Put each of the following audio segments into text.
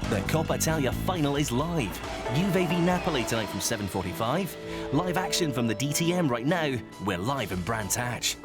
The Coppa Italia final is live. Juve v Napoli tonight from 7:45. Live action from the DTM right now. We're live in Brands Hatch.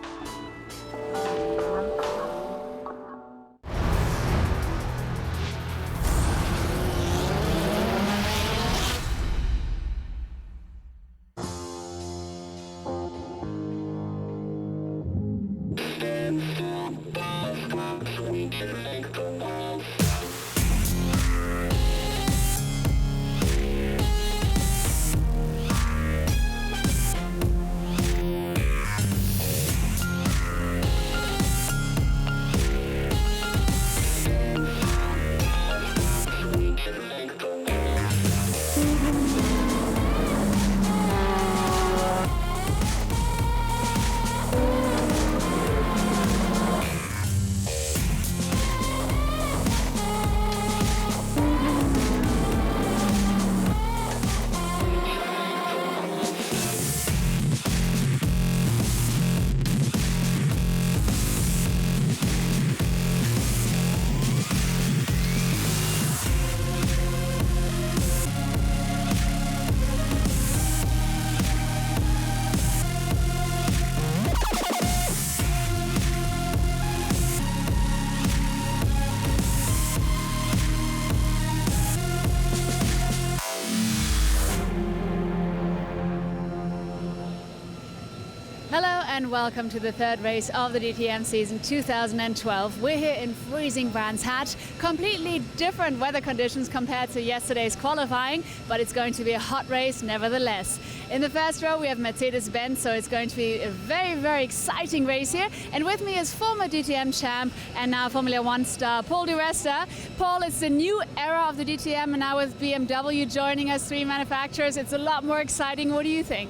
Hello and welcome to the third race of the DTM season 2012. We're here in freezing Brands Hatch. Completely different weather conditions compared to yesterday's qualifying, but it's going to be a hot race nevertheless. In the first row we have Mercedes-Benz, so it's going to be a very, very exciting race here. And with me is former DTM champ and now Formula One star Paul di Resta. Paul, it's the new era of the DTM, and now with BMW joining us, 3 manufacturers, it's a lot more exciting. What do you think?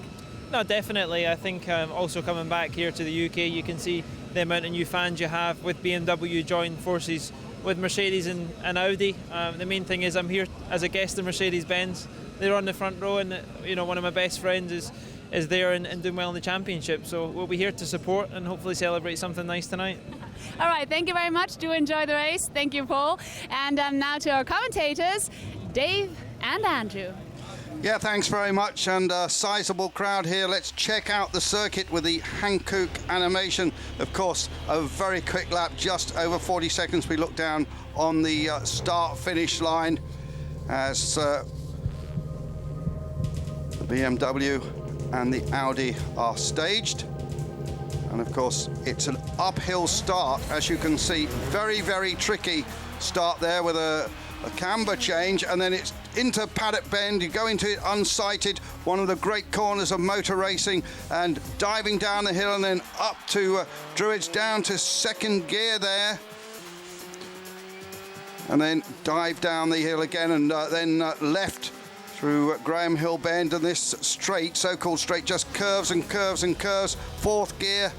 No, definitely. I think also coming back here to the UK, you can see the amount of new fans you have with BMW joining forces with Mercedes and Audi. The main thing is I'm here as a guest of Mercedes-Benz. They're on the front row, and one of my best friends is there and doing well in the championship. So we'll be here to support and hopefully celebrate something nice tonight. All right, thank you very much. Do enjoy the race. Thank you, Paul. And now to our commentators, Dave and Andrew. Yeah, thanks very much, and a sizable crowd here. Let's check out the circuit with the Hankook animation. Of course, a very quick lap, just over 40 seconds. We look down on the start-finish line as the BMW and the Audi are staged. And of course, it's an uphill start, as you can see. Very, very tricky start there with a camber change, and then it's into Paddock Bend. You go into it unsighted, one of the great corners of motor racing, and diving down the hill and then up to Druids, down to second gear there, and then dive down the hill again, and then left through Graham Hill Bend, and this straight, so-called straight, just curves and curves and curves. Fourth gear,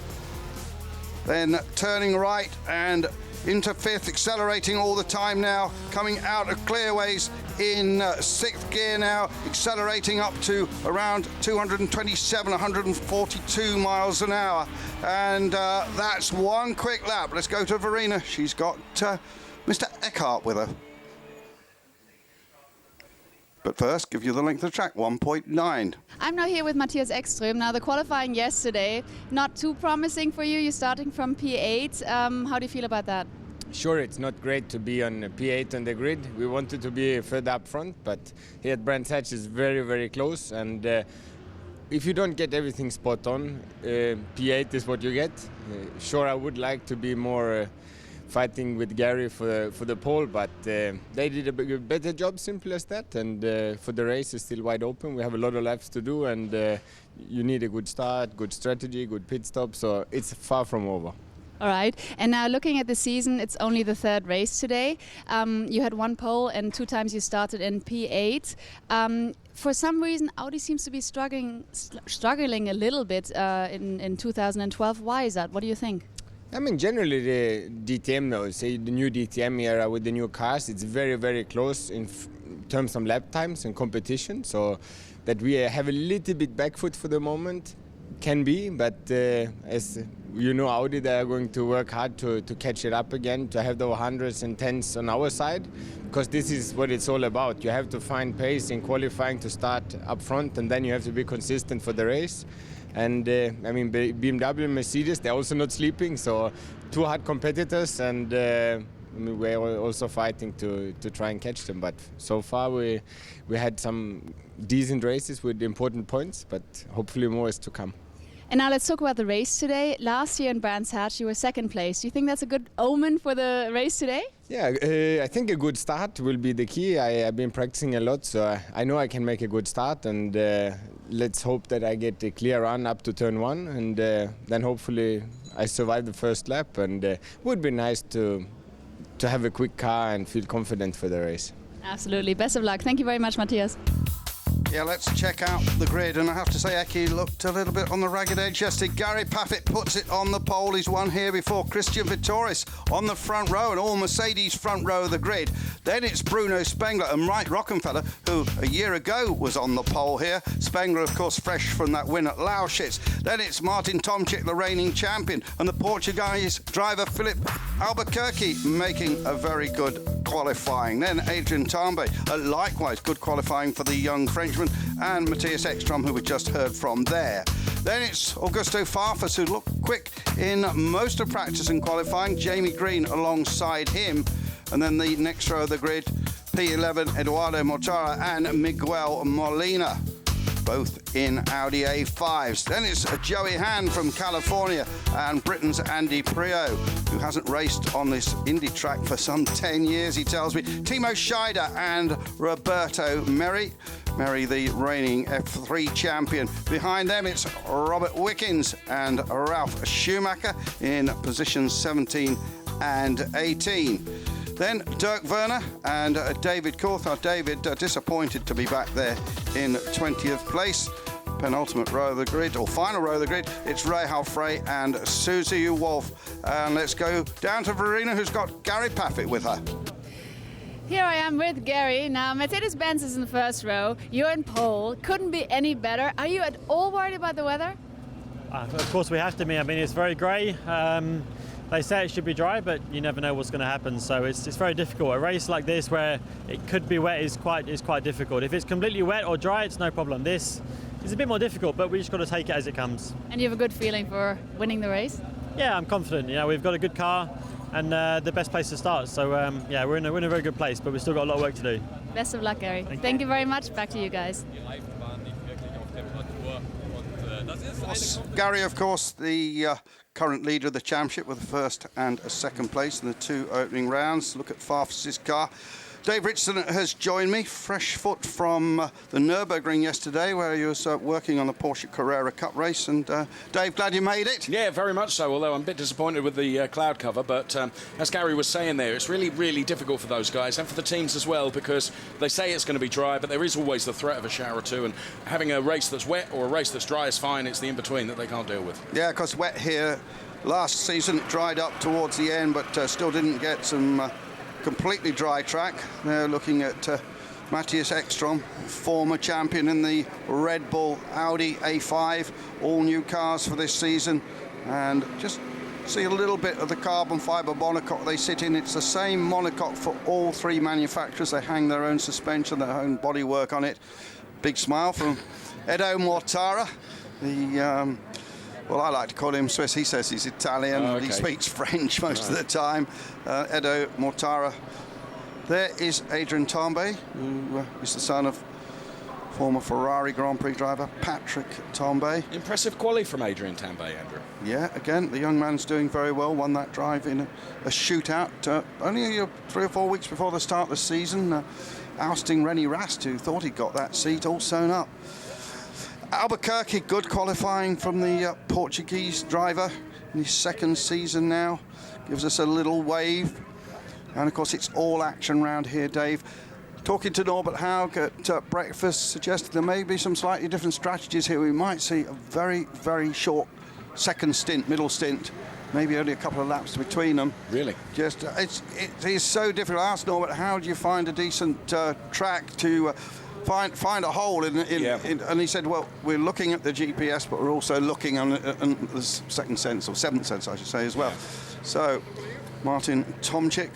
then turning right and into fifth, accelerating all the time now, coming out of clearways in sixth gear now, accelerating up to around 227, 142 miles an hour. And that's one quick lap. Let's go to Verena. She's got Mr. Eckhart with her. But first, give you the length of the track, 1.9. I'm now here with Matthias Ekström. Now, the qualifying yesterday, not too promising for you. You're starting from P8. How do you feel about that? Sure, it's not great to be on P8 on the grid. We wanted to be further up front, but here at Brands Hatch is very, very close. And if you don't get everything spot on, P8 is what you get. Sure, I would like to be more fighting with Gary for the pole, but they did a better job, simple as that. And for the race, it's still wide open. We have a lot of laps to do, and you need a good start, good strategy, good pit stop. So it's far from over. All right, and now looking at the season, it's only the third race today. You had one pole and 2 times you started in P8. For some reason, Audi seems to be struggling a little bit in 2012. Why is that? What do you think? I mean, generally the DTM now, say the new DTM era with the new cars, it's very, very close in terms of lap times and competition. So that we have a little bit back foot for the moment can be, but as you know, Audi, they are going to work hard to catch it up again, to have the 100s and 10s on our side, because this is what it's all about. You have to find pace in qualifying to start up front, and then you have to be consistent for the race. And I mean, BMW and Mercedes, they're also not sleeping, so two hard competitors, and I mean, we're also fighting to try and catch them. But so far we had some decent races with important points, but hopefully more is to come. And now let's talk about the race today. Last year in Brands Hatch, you were second place. Do you think that's a good omen for the race today? Yeah, I think a good start will be the key. I've been practicing a lot, so I know I can make a good start, and let's hope that I get a clear run up to turn one, and then hopefully I survive the first lap, and it would be nice to have a quick car and feel confident for the race. Absolutely. Best of luck. Thank you very much, Matthias. Yeah, let's check out the grid, and I have to say Eki looked a little bit on the ragged edge yesterday. Gary Paffett puts it on the pole. He's won here before. Christian Vittoris on the front row, and all Mercedes front row of the grid. Then it's Bruno Spengler and Mike Rockenfeller, who a year ago was on the pole here. Spengler, of course, fresh from that win at Lausitz. Then it's Martin Tomczyk, the reigning champion, and the Portuguese driver Philip Albuquerque making a very good qualifying. Then Adrian Tambay, likewise good qualifying for the young Frenchman, and Matthias Ekstrom, who we just heard from there. Then it's Augusto Farfus, who looked quick in most of practice and qualifying. Jamie Green alongside him. And then the next row of the grid, P11, Eduardo Mortara and Miguel Molina, both in Audi A5s. Then it's Joey Hand from California and Britain's Andy Priaulx, who hasn't raced on this Indy track for some 10 years, he tells me. Timo Scheider and Roberto Merri, the reigning F3 champion. Behind them, it's Robert Wickens and Ralf Schumacher in positions 17 and 18. Then Dirk Werner and David Coulthard. David disappointed to be back there in 20th place. Penultimate row of the grid, or final row of the grid, it's Rahal Frey and Susie Wolf. And let's go down to Verena, who's got Gary Paffett with her. Here I am with Gary. Now, Mercedes-Benz is in the first row. You're in pole. Couldn't be any better. Are you at all worried about the weather? Of course we have to be. I mean, it's very grey. They say it should be dry, but you never know what's going to happen. So it's very difficult. A race like this, where it could be wet, is quite difficult. If it's completely wet or dry, it's no problem. This is a bit more difficult, but we just got to take it as it comes. And you have a good feeling for winning the race? Yeah, I'm confident. You know, we've got a good car and the best place to start. So yeah, we're in a very good place, but we've still got a lot of work to do. Best of luck, Gary. Thank you very much. Back to you guys. Gary, of course, the current leader of the championship with a first and a second place in the two opening rounds. Look at Farfus's car. Dave Richardson has joined me, fresh foot from the Nürburgring yesterday, where he was working on the Porsche Carrera Cup race. And Dave, glad you made it. Yeah, very much so, although I'm a bit disappointed with the cloud cover. But as Gary was saying there, it's really, really difficult for those guys and for the teams as well, because they say it's going to be dry, but there is always the threat of a shower or two. And having a race that's wet or a race that's dry is fine. It's the in-between that they can't deal with. Yeah, because wet here last season, it dried up towards the end, but still didn't get some completely dry track. They're looking at Matthias Ekstrom, former champion in the Red Bull Audi A5, all new cars for this season, and just see a little bit of the carbon fibre monocoque they sit in. It's the same monocoque for all three manufacturers. They hang their own suspension, their own bodywork on it. Big smile from Edo Mortara, the well, I like to call him Swiss. He says he's Italian. Oh, okay. He speaks French most of the time. Edo Mortara. There is Adrian Tambay, who is the son of former Ferrari Grand Prix driver Patrick Tambay. Impressive quali from Adrian Tambay, Andrew. Yeah, again, the young man's doing very well. Won that drive in a shootout only 3 or 4 weeks before the start of the season, ousting Rennie Rast, who thought he'd got that seat all sewn up. Albuquerque, good qualifying from the Portuguese driver in his second season now. Gives us a little wave. And, of course, it's all action round here, Dave. Talking to Norbert Haug at breakfast suggested there may be some slightly different strategies here. We might see a very, very short second stint, middle stint, maybe only a couple of laps between them. Really? Just it is so difficult. I asked Norbert, how do you find a decent track to find a hole in and he said, well, we're looking at the GPS, but we're also looking on the second sense, or seventh sense, I should say, as well. So, Martin Tomczyk,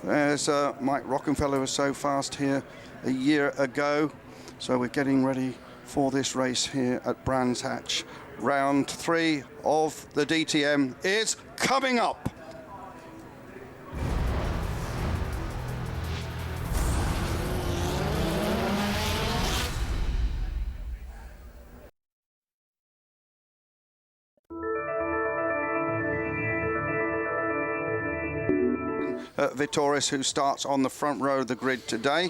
there's Mike Rockenfeller, who was so fast here a year ago. So we're getting ready for this race here at Brands Hatch. Round 3 of the DTM is coming up. Vitoris, who starts on the front row of the grid today.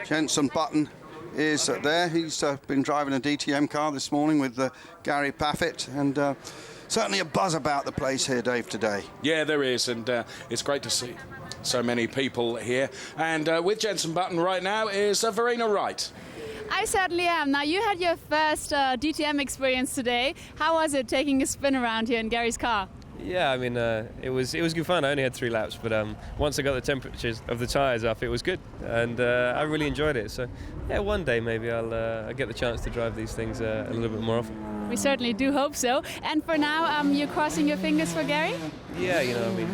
Jenson Button is there. He's been driving a DTM car this morning with Gary Paffett, and certainly a buzz about the place here, Dave, today. Yeah, there is, and it's great to see so many people here. And with Jenson Button right now is Verena Wright. I certainly am. Now, you had your first DTM experience today. How was it taking a spin around here in Gary's car? Yeah, I mean, it was good fun. I only had 3 laps, but once I got the temperatures of the tyres up, it was good, and I really enjoyed it. So, yeah, one day maybe I'll get the chance to drive these things a little bit more often. We certainly do hope so. And for now, you're crossing your fingers for Gary? Yeah, you know, I mean,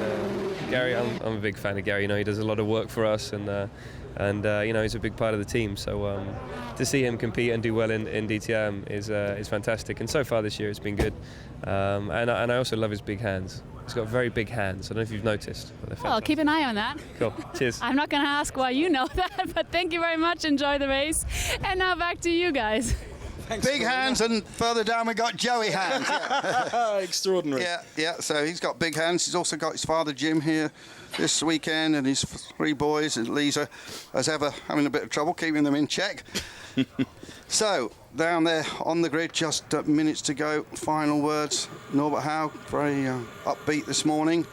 Gary, I'm a big fan of Gary. You know, he does a lot of work for us, and you know, he's a big part of the team. So to see him compete and do well in DTM is fantastic. And so far this year, it's been good. And I also love his big hands. He's got very big hands. I don't know if you've noticed. But well, keep an eye on that. Cool. Cheers. I'm not going to ask why you know that, but thank you very much. Enjoy the race. And now back to you guys. Thanks, big hands, and further down we got Joey Hands. Yeah. Extraordinary. Yeah. So he's got big hands. He's also got his father Jim here this weekend, and his 3 boys. And Lisa, as ever, having a bit of trouble keeping them in check. So down there on the grid, just minutes to go. Final words. Norbert Howe, very upbeat this morning.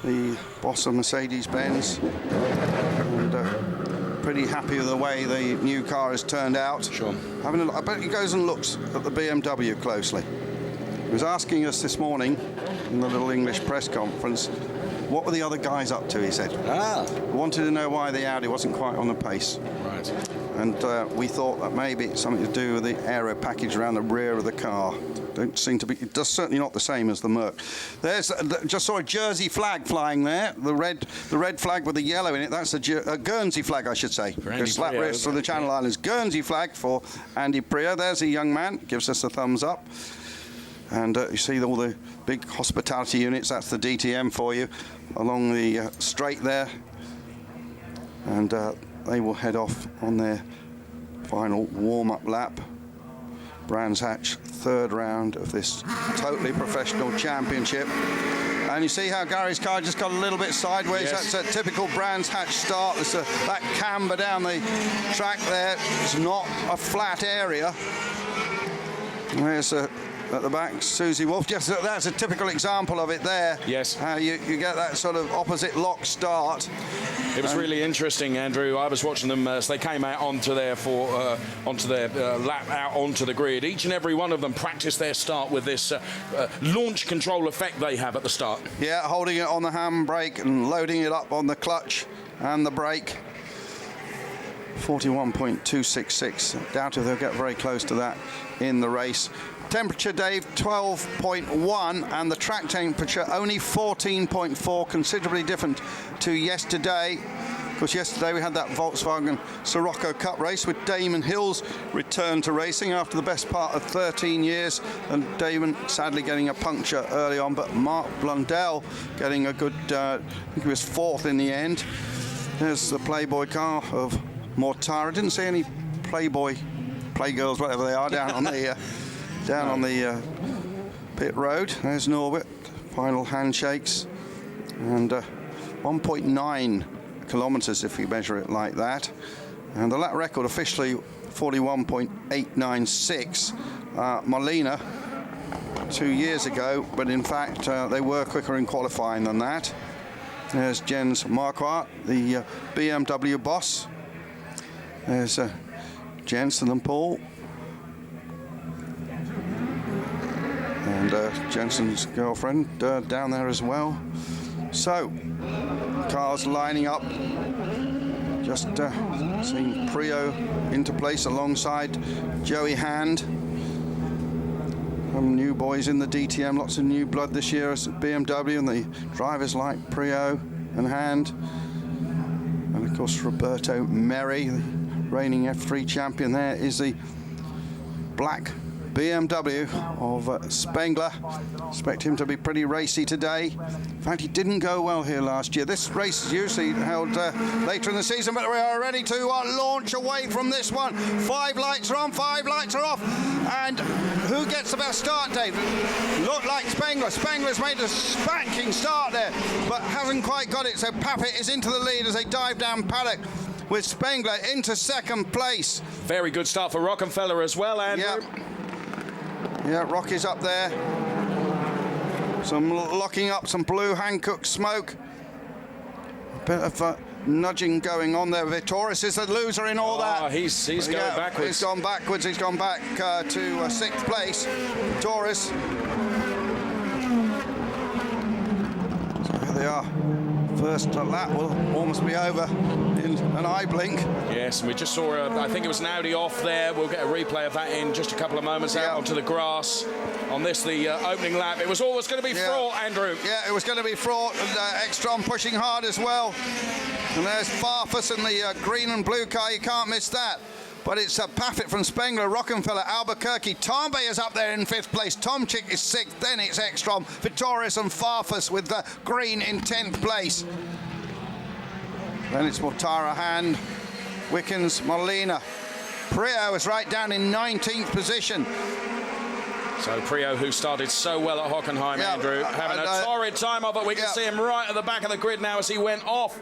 The boss of Mercedes-Benz. And, pretty happy with the way the new car has turned out. Sure. I bet he goes and looks at the BMW closely. He was asking us this morning in the little English press conference, what were the other guys up to, he said. Wanted to know why the Audi wasn't quite on the pace. Right. And we thought that maybe it's something to do with the aero package around the rear of the car. Don't seem to be, it does certainly not the same as the Merc. There's, just saw a Jersey flag flying there, the red flag with the yellow in it. That's a Guernsey flag, I should say. Because slap wrists for the Channel Islands. Guernsey flag for Andy Priya. There's a young man, gives us a thumbs up. And you see all the big hospitality units, that's the DTM for you, along the straight there. And they will head off on their final warm-up lap. Brands Hatch, 3rd round of this totally professional championship. And you see how Gary's car just got a little bit sideways. Yes. That's a typical Brands Hatch start. There's that camber down the track there. It's not a flat area. There's at the back, Susie Wolf. Just that's a typical example of it there. Yes. How you get that sort of opposite lock start. It was really interesting, Andrew. I was watching them as they came out onto their lap out onto the grid. Each and every one of them practiced their start with this launch control effect they have at the start. Yeah, holding it on the handbrake and loading it up on the clutch and the brake. 41.266. Doubt if they'll get very close to that in the race. Temperature, Dave, 12.1, and the track temperature only 14.4, considerably different to yesterday. Of course, yesterday we had that Volkswagen Sirocco Cup race with Damon Hill's return to racing after the best part of 13 years, and Damon sadly getting a puncture early on, but Mark Blundell getting a good, I think he was 4th in the end. There's the Playboy car of Mortara. I didn't see any Playboy, Playgirls, whatever they are, down on the... down on the pit road. There's Norbert, final handshakes, and 1.9 kilometres if you measure it like that. And the lap record officially 41.896. Molina 2 years ago, but in fact they were quicker in qualifying than that. There's Jens Marquardt, the BMW boss. There's Jensen and Paul. And Jensen's girlfriend down there as well. So, cars lining up Just seeing Prio into place alongside Joey Hand. Some new boys in the DTM, lots of new blood this year at BMW, and the drivers like Prio and Hand. And of course Roberto Merri, the reigning F3 champion. There is the black BMW of Spengler. Expect him to be pretty racy today. In fact, he didn't go well here last year. This race is usually held later in the season, but we are ready to launch away from this one. 5 lights are on, 5 lights are off. And who gets the best start, Dave? Looked like Spengler. Spengler's made a spanking start there, but hasn't quite got it. So Paffett is into the lead as they dive down paddock, with Spengler into second place. Very good start for Rockenfeller as well, Andrew. Yeah, Rocky's up there. Some locking up, some blue Hankook smoke. A bit of nudging going on there. Vitoris is the loser in all that. He's going backwards. He's gone backwards. He's gone back to 6th place. Vitoris. So here they are. First lap will almost be over in an eye blink. Yes, and we just saw, I think it was an Audi off there. We'll get a replay of that in just a couple of moments out onto the grass. On this, the opening lap, it was always going to be fraught, Andrew. Yeah, it was going to be fraught, and Ekstrom pushing hard as well. And there's Farfus and the green and blue car, you can't miss that. But it's Paffett from Spengler, Rockenfeller, Albuquerque. Tambay is up there in 5th place. Tomczyk is 6th. Then it's Ekstrom, Vitoris and Farfus with the green in 10th place. Then it's Mortara, Hand, Wickens, Molina. Prio is right down in 19th position. So Prio, who started so well at Hockenheim, Andrew, having a torrid time of it. We can see him right at the back of the grid now as he went off.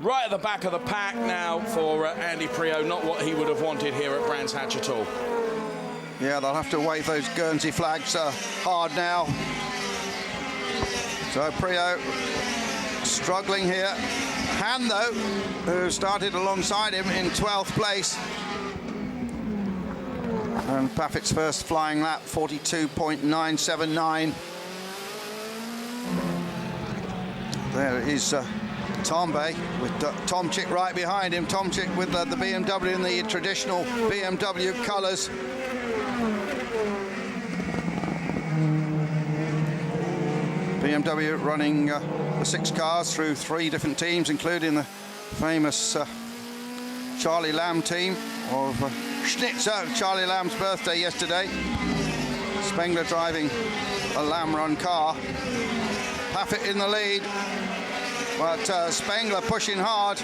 Right at the back of the pack now for Andy Prio, not what he would have wanted here at Brands Hatch at all. Yeah, they'll have to wave those Guernsey flags hard now. So Prio struggling here. Hand, though, who started alongside him in 12th place. And Paffett's first flying lap, 42.979. There is Tambay with Tomczyk right behind him. Tomczyk with the BMW in the traditional BMW colours. BMW running the 6 cars through 3 different teams, including the famous Charlie Lamb team of Schnitzer. Charlie Lamb's birthday yesterday. Spengler driving a Lamb run car. Paffett in the lead. But Spengler pushing hard.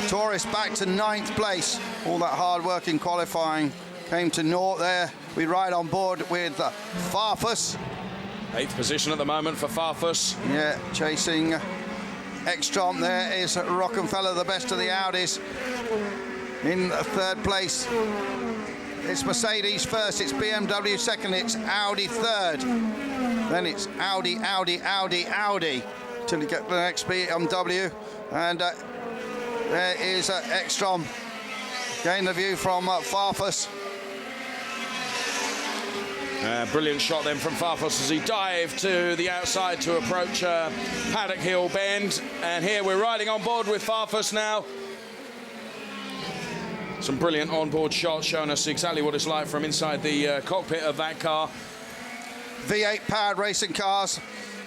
Torres back to 9th place. All that hard work in qualifying came to naught there. We ride on board with Farfus. 8th position at the moment for Farfus. Yeah, chasing Ekstrom. There is Rockenfeller, the best of the Audis, in 3rd place. It's Mercedes first, it's BMW second, it's Audi 3rd. Then it's Audi, Audi, Audi, Audi, till you get the next BMW. And there is Ekstrom. Gain the view from Farfus. Brilliant shot then from Farfus as he dived to the outside to approach Paddock Hill Bend. And here we're riding on board with Farfus now. Some brilliant onboard shots showing us exactly what it's like from inside the cockpit of that car. V8 powered racing cars,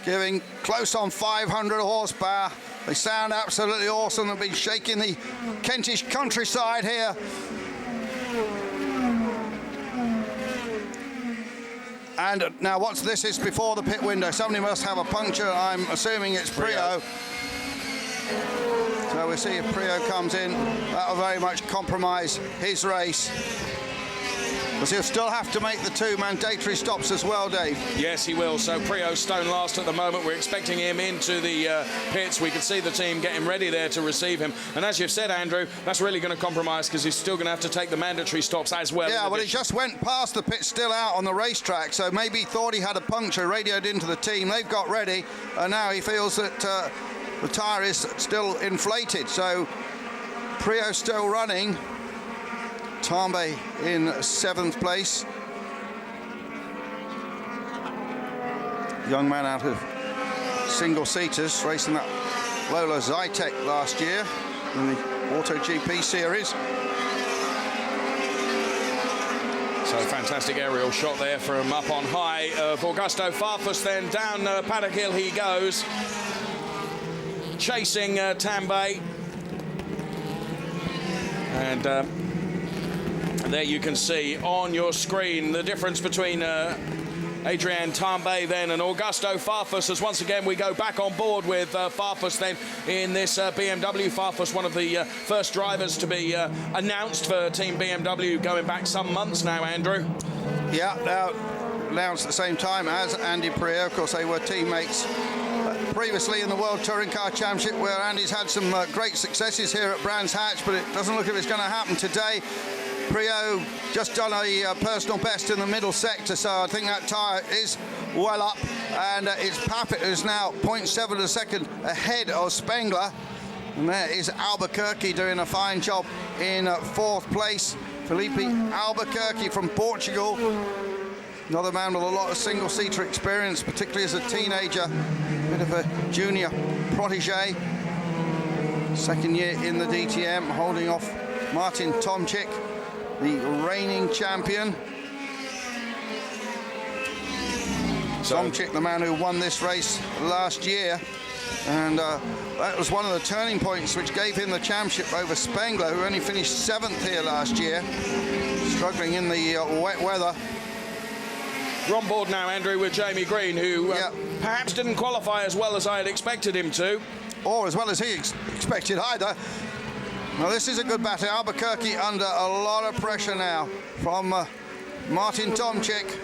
giving close on 500 horsepower. They sound absolutely awesome. They've been shaking the Kentish countryside here. And now what's this is before the pit window. Somebody must have a puncture. I'm assuming it's Prio. So we'll see if Prio comes in. That'll very much compromise his race. Because he'll still have to make the 2 mandatory stops as well, Dave. Yes, he will. So Prio stone last at the moment. We're expecting him into the pits. We can see the team getting ready there to receive him. And as you've said, Andrew, that's really going to compromise because he's still going to have to take the mandatory stops as well. Yeah, well, he just went past the pit still out on the racetrack, so maybe he thought he had a puncture, radioed into the team. They've got ready, and now he feels that the tyre is still inflated. So Prio still running. Tambay in 7th place. Young man out of single-seaters, racing that Lola Zytek last year. in the AutoGP series. So fantastic aerial shot there from up on high of Augusto Farfus. Then down Paddock Hill he goes, chasing Tambay. And there you can see on your screen the difference between Adrian Tambay then and Augusto Farfus, as once again we go back on board with Farfus then in this BMW. Farfus, one of the first drivers to be announced for Team BMW going back some months now, Andrew. Yeah, now announced at the same time as Andy Priaulx. Of course, they were teammates previously in the World Touring Car Championship, where Andy's had some great successes here at Brands Hatch, but it doesn't look as if it's going to happen today. Priaulx just done a personal best in the middle sector, so I think that tyre is well up, and it's Pappett who's now 0.7 of a second ahead of Spengler, and there is Albuquerque doing a fine job in fourth place. Felipe Albuquerque from Portugal, another man with a lot of single-seater experience, particularly as a teenager, bit of a junior protege. Second year in the DTM, holding off Martin Tomczyk, the reigning champion. Tomczyk, the man who won this race last year, and that was one of the turning points which gave him the championship over Spengler, who only finished 7th here last year, struggling in the wet weather. We're on board now, Andrew, with Jamie Green, who perhaps didn't qualify as well as I had expected him to. Or as well as he expected either. Now this is a good battle. Albuquerque under a lot of pressure now from Martin Tomczyk.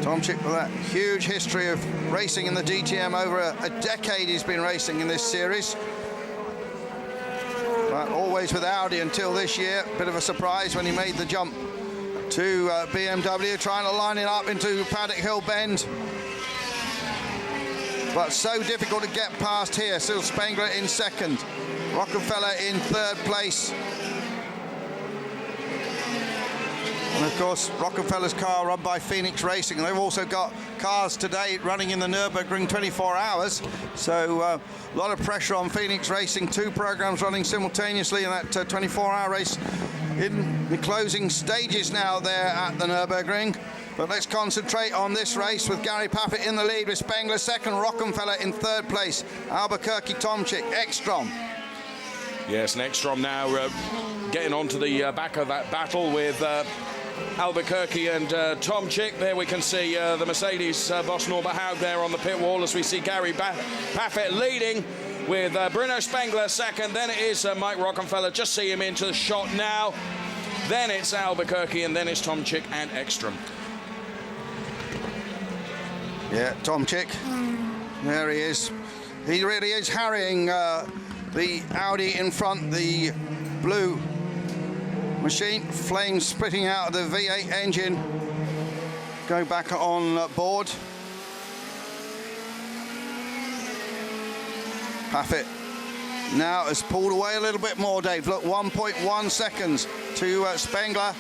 Tomczyk with that huge history of racing in the DTM. Over a decade he's been racing in this series. But always with Audi until this year. Bit of a surprise when he made the jump to BMW, trying to line it up into Paddock Hill Bend. But so difficult to get past here. Still Spengler in second, Rockefeller in third place. And of course, Rockefeller's car run by Phoenix Racing. And they've also got cars today running in the Nürburgring 24 hours. So a lot of pressure on Phoenix Racing. 2 programs running simultaneously in that 24-hour race in the closing stages now there at the Nürburgring. But let's concentrate on this race with Gary Pappett in the lead, with Spengler second, Rockefeller in third place, Albuquerque, Tomczyk, Ekstrom. Yes, and Ekstrom now getting onto the back of that battle with Albuquerque and Tomczyk. There we can see the Mercedes boss Norbert Haug there on the pit wall, as we see Gary Pappett leading with Bruno Spengler second. Then it is Mike Rockefeller. Just see him into the shot now. Then it's Albuquerque, and then it's Tomczyk and Ekstrom. Yeah, Tomczyk, there he is. He really is harrying the Audi in front, the blue machine, flames spitting out of the V8 engine. Go back on board. Paffett now has pulled away a little bit more, Dave. Look, 1.1 seconds to Spengler.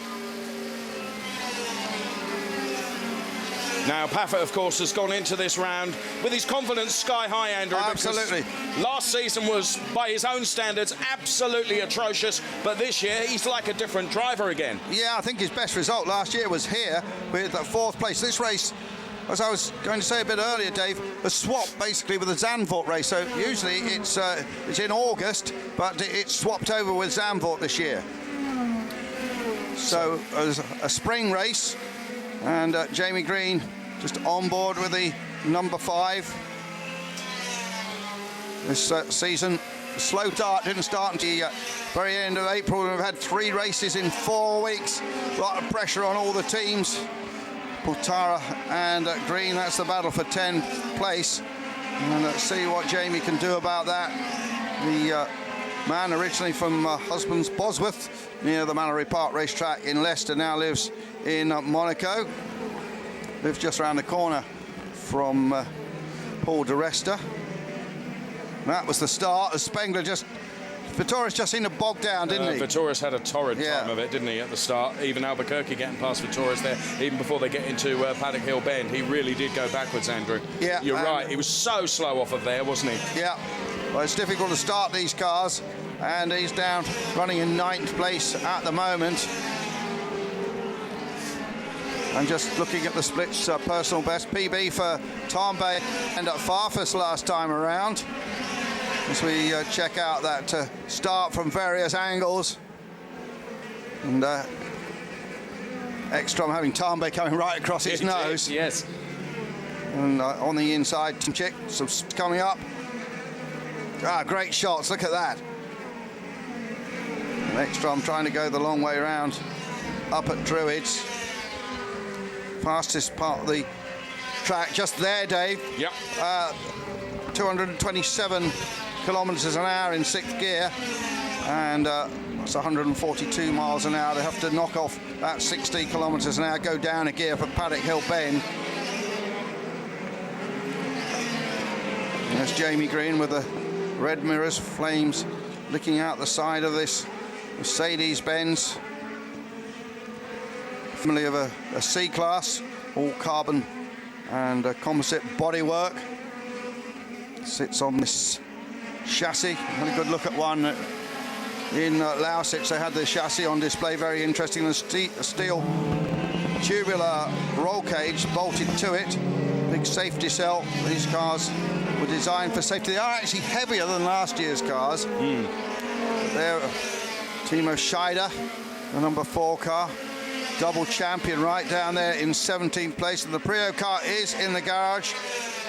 Now, Paffett, of course, has gone into this round with his confidence sky high, Andrew. Absolutely. Last season was, by his own standards, absolutely atrocious. But this year, he's like a different driver again. Yeah, I think his best result last year was here with 4th place. This race, as I was going to say a bit earlier, Dave, a swap basically with the Zandvoort race. So usually it's in August, but it's swapped over with Zandvoort this year. So a spring race, and Jamie Green just on board with the number 5. This season, slow start, didn't start until the very end of April. We've had 3 races in 4 weeks. A lot of pressure on all the teams. Pultara and Green, that's the battle for 10th place. And let's see what Jamie can do about that. The man originally from Husbands Bosworth, near the Mallory Park racetrack in Leicester, now lives in Monaco. Lives just around the corner from Paul de Resta. That was the start as Spengler Vittorius just seemed to bog down, didn't he? Vittorius had a torrid time of it, didn't he, at the start? Even Albuquerque getting past Vittorius there, even before they get into Paddock Hill Bend. He really did go backwards, Andrew. Yeah. You're right. He was so slow off of there, wasn't he? Yeah. Well, it's difficult to start these cars, and he's down running in 9th place at the moment. And just looking at the splits, personal best PB for Tambay and at Farfus last time around. As we check out that start from various angles. And Ekstrom having Tambay coming right across his nose. Yes. And on the inside, Tomczyk coming up. Great shots, look at that. And Ekstrom trying to go the long way around up at Druids. Fastest part of the track, just there, Dave. Yep. 227 kilometres an hour in 6th gear, and that's 142 miles an hour. They have to knock off that 60 kilometres an hour, go down a gear for Paddock Hill Bend. There's Jamie Green with the red mirrors, flames licking out the side of this Mercedes-Benz. Family of a C-Class, all carbon and composite bodywork. Sits on this chassis. Had a good look at one in Lausitz. They had the chassis on display, very interesting. The steel tubular roll cage bolted to it. Big safety cell. These cars were designed for safety. They are actually heavier than last year's cars. They're Timo Scheider, the number 4 car. Double champion right down there in 17th place, and the Prio car is in the garage,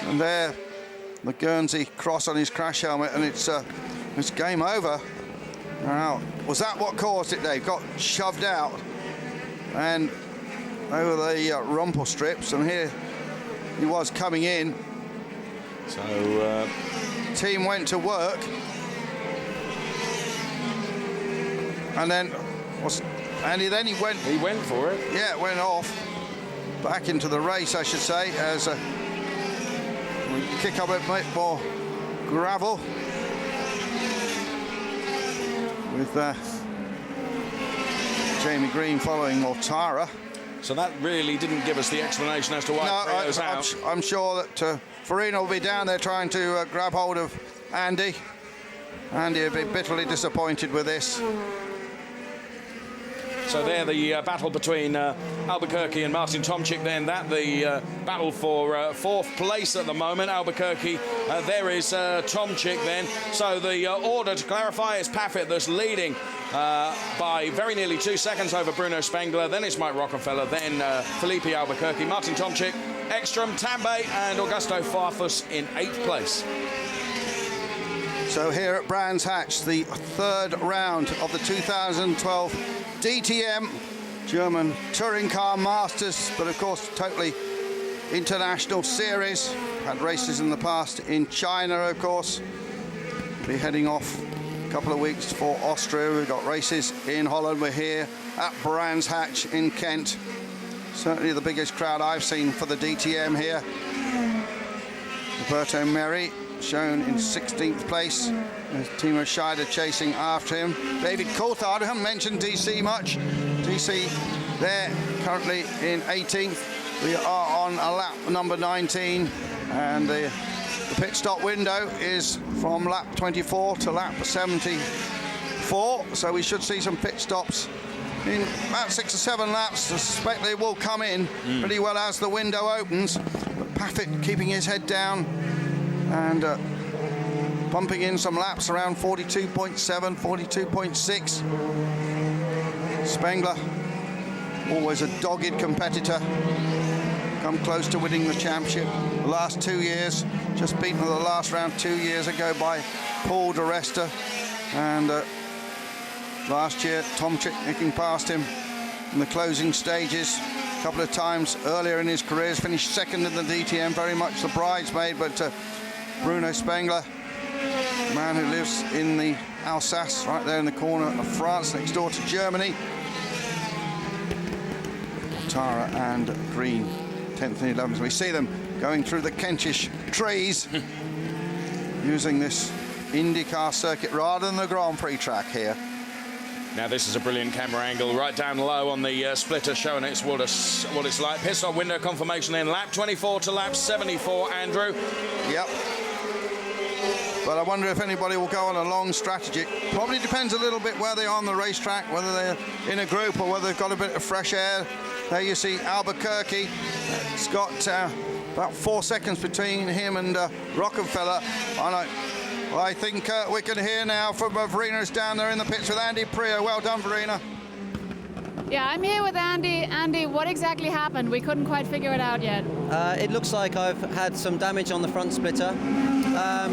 and there the Guernsey cross on his crash helmet, and it's game over. Now, was that what caused it, Dave? Got shoved out and over the rumple strips, and here he was coming in. So team went to work, and then he went. He went for it. Yeah, it went off. Back into the race, I should say, as we kick up a bit more gravel. With Jamie Green following Mortara. So that really didn't give us the explanation as to why Prio's out. I'm sure that Farina will be down there trying to grab hold of Andy. Andy will be bitterly disappointed with this. So there, the battle between Albuquerque and Martin Tomczyk. Then the battle for 4th place at the moment. Albuquerque, there is Tomczyk then. So the order, to clarify, is Paffett that's leading by very nearly 2 seconds over Bruno Spengler. Then it's Mike Rockefeller. Then Felipe Albuquerque, Martin Tomczyk, Ekstrom, Tambay and Augusto Farfus in 8th place. So here at Brands Hatch, the 3rd round of the 2012 DTM German Touring Car Masters, but of course totally international series. Had races in the past in China, of course. Be heading off a couple of weeks for Austria. We've got races in Holland. We're here at Brands Hatch in Kent. Certainly the biggest crowd I've seen for the DTM here. Roberto Merri shown in 16th place. There's Timo Scheider chasing after him. David Coulthard, we haven't mentioned DC much. DC there currently in 18th. We are on a lap number 19, and the pit stop window is from lap 24 to lap 74. So we should see some pit stops in about 6 or 7 laps. I suspect they will come in pretty well as the window opens. But Paffett keeping his head down and pumping in some laps around 42.7, 42.6. Spengler, always a dogged competitor, come close to winning the championship the last 2 years, just beaten in the last round 2 years ago by Paul de Resta, and last year Tomczyk nicking past him in the closing stages a couple of times earlier in his career. Finished 2nd in the DTM, very much the bridesmaid, but Bruno Spengler, a man who lives in the Alsace, right there in the corner of France, next door to Germany. Tara and Green, 10th and 11th. We see them going through the Kentish trees, using this IndyCar circuit rather than the Grand Prix track here. Now this is a brilliant camera angle, right down low on the splitter, showing it's what it's like. Pit stop window confirmation in lap 24 to lap 74, Andrew. Yep. But I wonder if anybody will go on a long strategy. Probably depends a little bit where they are on the racetrack, whether they're in a group or whether they've got a bit of fresh air. There you see Albuquerque. It's got about 4 seconds between him and Rockefeller. I think we can hear now from Verena is down there in the pits with Andy Prio. Well done, Verena. Yeah, I'm here with Andy. Andy, what exactly happened? We couldn't quite figure it out yet. It looks like I've had some damage on the front splitter,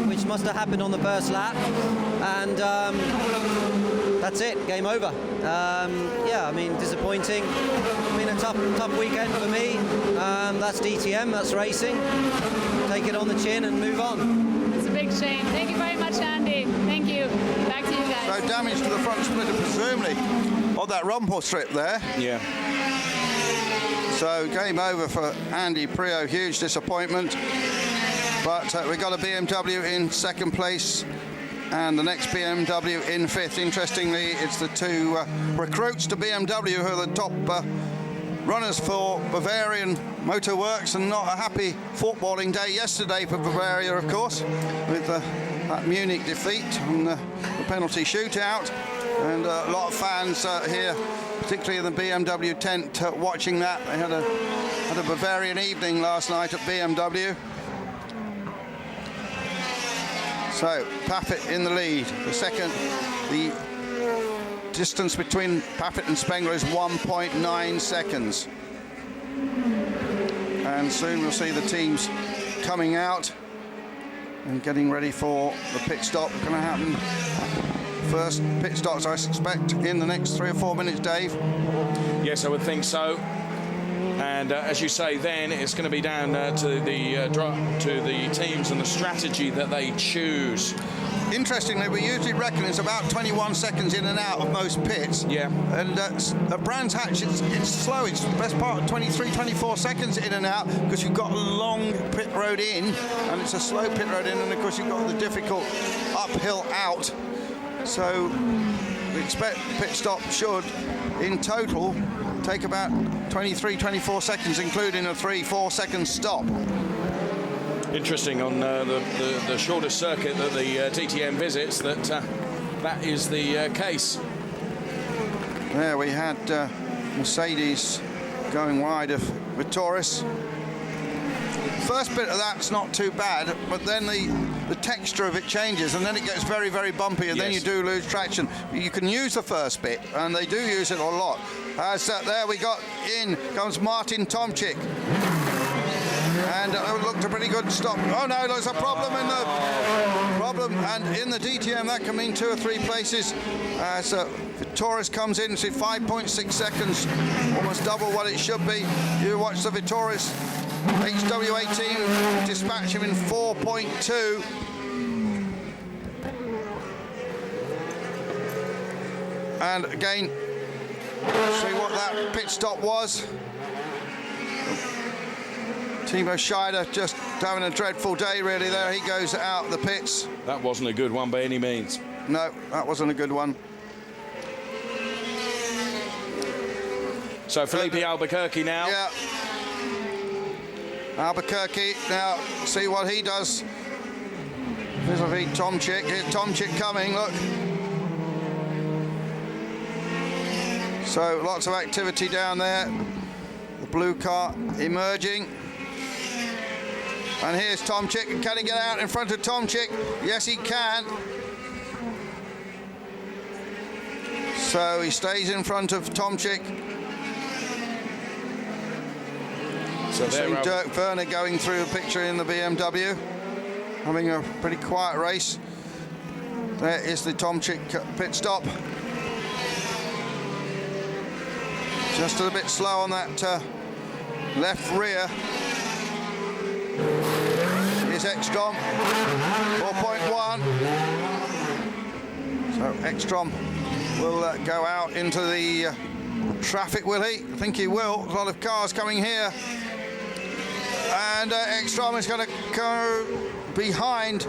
which must have happened on the first lap, and that's it, game over. Yeah, I mean, disappointing. Been a tough weekend for me. That's DTM, that's racing. Take it on the chin and move on. It's a big shame. Thank you very much, Andy. Thank you. Back to you guys. So damage to the front splitter, presumably, on that rumble strip there. Yeah. So game over for Andy Prio. Huge disappointment. But we've got a BMW in second place and the next BMW in fifth. Interestingly, it's the two recruits to BMW who are the top runners for Bavarian Motor Works, and not a happy footballing day yesterday for Bavaria, of course, with that Munich defeat and the penalty shootout. And a lot of fans here, particularly in the BMW tent, watching that. They had a Bavarian evening last night at BMW. So Paffett in the lead. The distance between Paffett and Spengler is 1.9 seconds. And soon we'll see the teams coming out and getting ready for the pit stop. Going to happen. First pit stops, I suspect, in the next 3 or 4 minutes, Dave. Yes, I would think so. And as you say, then it's going to be down to the teams and the strategy that they choose. Interestingly, we usually reckon it's about 21 seconds in and out of most pits. Yeah. And at Brands Hatch, it's slow. It's the best part of 23, 24 seconds in and out, because you've got a long pit road in, and it's a slow pit road in, and of course you've got the difficult uphill out. So we expect pit stop should, in total, take about 23, 24 seconds, including a 3-4 second stop. Interesting on the shortest circuit that the DTM visits that is the case. There we had Mercedes going wide of Vitoris. First bit of that's not too bad, but then the texture of it changes, and then it gets very, very bumpy, and then you do lose traction. You can use the first bit, and they do use it a lot. As there we got in comes Martin Tomczyk. And it looked a pretty good stop. Oh no, there's a problem and in the DTM that can mean 2 or 3 places. As Vitoris comes in, see 5.6 seconds, almost double what it should be. You watch the Vitoris HW18 dispatch him in 4.2. And again, see what that pit stop was. Timo Scheider just having a dreadful day, really. There he goes out the pits. That wasn't a good one by any means. No, that wasn't a good one. So Felipe Albuquerque now. Yeah. Albuquerque now, see what he does. Vis-a-vis Tomczyk. Here's Tomczyk coming, look. So lots of activity down there. The blue car emerging. And here's Tomczyk. Can he get out in front of Tomczyk? Yes, he can. So he stays in front of Tomczyk. So there Dirk Werner going through a picture in the BMW, having a pretty quiet race. There is the Tomczyk pit stop. Just a bit slow on that left rear. Here's Ekstrom, 4.1. So Ekstrom will go out into the traffic, will he? I think he will. There's a lot of cars coming here. And Ekstrom is going to go behind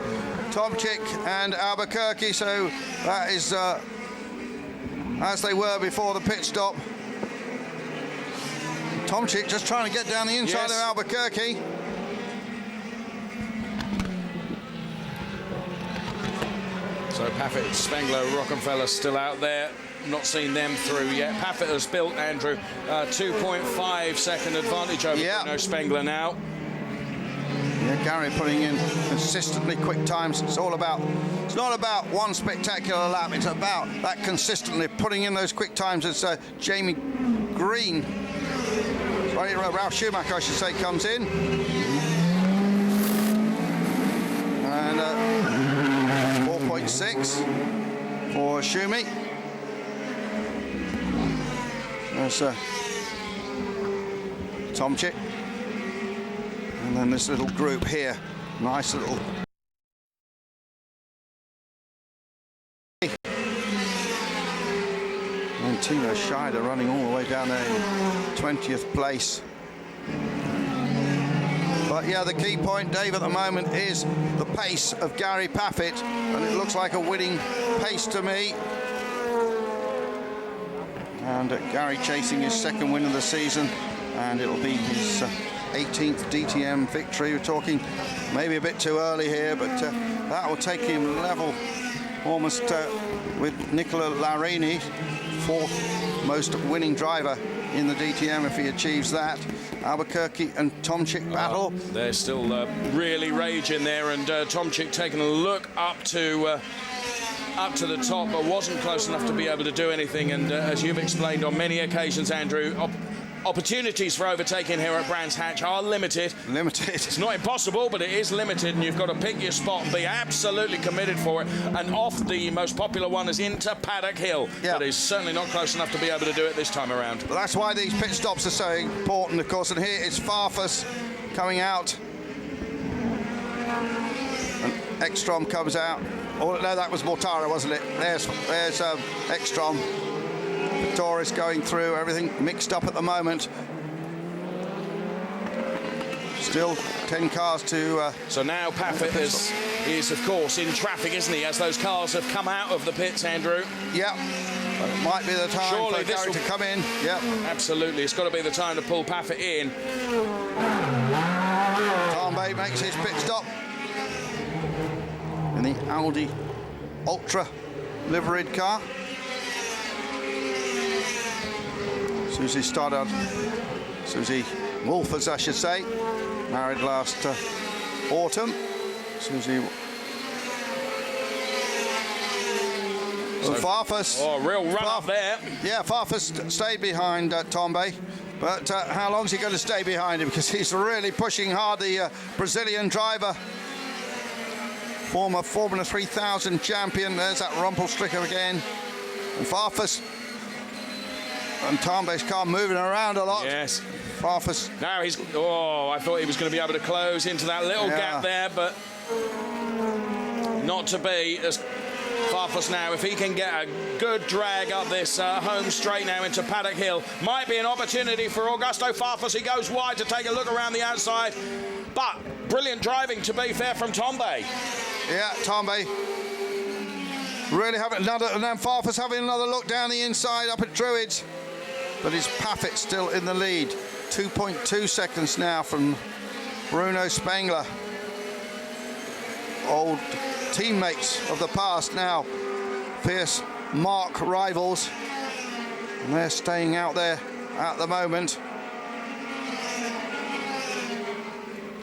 Tomczyk and Albuquerque. So that is as they were before the pit stop. Tomczyk just trying to get down the inside of Albuquerque. So Paffett, Spengler, Rockefeller still out there. Not seen them through yet. Paffett has built, Andrew, 2.5 second advantage over Bruno Spengler now. Yeah, Gary putting in consistently quick times. It's not about one spectacular lap. It's about that consistently putting in those quick times as Jamie Green, sorry, Ralph Schumacher, I should say, comes in. And 4.6 for Schumi. There's Tomczyk. And then this little group here, nice little. And Timo Scheider running all the way down there in 20th place. But yeah, the key point, Dave, at the moment is the pace of Gary Paffett, and it looks like a winning pace to me. And Gary chasing his second win of the season, and it'll be his 18th DTM victory. We're talking maybe a bit too early here, but that will take him level almost with Nicola Larini, fourth most winning driver in the DTM if he achieves that. Albuquerque and Tomczyk battle. They're still really raging there, and Tomczyk taking a look up to the top, but wasn't close enough to be able to do anything. And as you've explained on many occasions, Andrew, opportunities for overtaking here at Brands Hatch are limited. It's not impossible, but it is limited, and you've got to pick your spot and be absolutely committed for it. And off the most popular one is into Paddock Hill, but he's certainly not close enough to be able to do it this time around. Well, that's why these pit stops are so important, of course. And here is Farfus coming out, and Ekstrom comes out. Oh no, that was Mortara, wasn't it? There's Ekstrom. Torres going through, everything mixed up at the moment. Still 10 cars to... So now Paffett is, of course, in traffic, isn't he, as those cars have come out of the pits, Andrew? Yeah. It might be the time for Gary to come in. Yeah. Absolutely. It's got to be the time to pull Paffett in. Tambay makes his pit stop in the Audi Ultra liveried car. Susie Stoddard, Susie Wolf, as I should say, married last autumn. Susie. Farfus. Oh, real run up there. Yeah, Farfus stayed behind Tambay, but how long is he going to stay behind him? Because he's really pushing hard, the Brazilian driver, former Formula 3000 champion. There's that Rumpelstricker again, and Farfus. And Tambay's car moving around a lot. Yes. Farfus. Now he's... Oh, I thought he was going to be able to close into that little gap there, but not to be. As Farfus now, if he can get a good drag up this home straight now into Paddock Hill, might be an opportunity for Augusto Farfus. He goes wide to take a look around the outside, but brilliant driving, to be fair, from Tambay. Yeah, Tambay really having another, and then Farfus having another look down the inside up at Druids. But is Paffett still in the lead? 2.2 seconds now from Bruno Spengler. Old teammates of the past now, fierce mark rivals, and they're staying out there at the moment.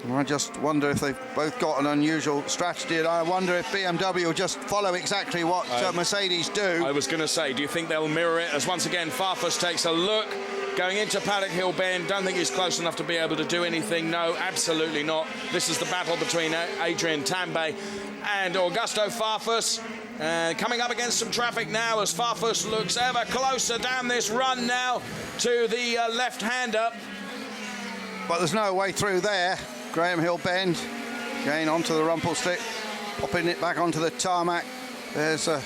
And I just wonder if they've both got an unusual strategy, and I wonder if BMW will just follow exactly what Mercedes do. I was going to say, do you think they'll mirror it? As once again, Farfus takes a look, going into Paddock Hill Bend. Don't think he's close enough to be able to do anything. No, absolutely not. This is the battle between Adrian Tambay and Augusto Farfus. Coming up against some traffic now as Farfus looks ever closer down this run now to the left-hander. But there's no way through there. Graham Hill Bend, again onto the Rumpelstick, popping it back onto the tarmac. There's a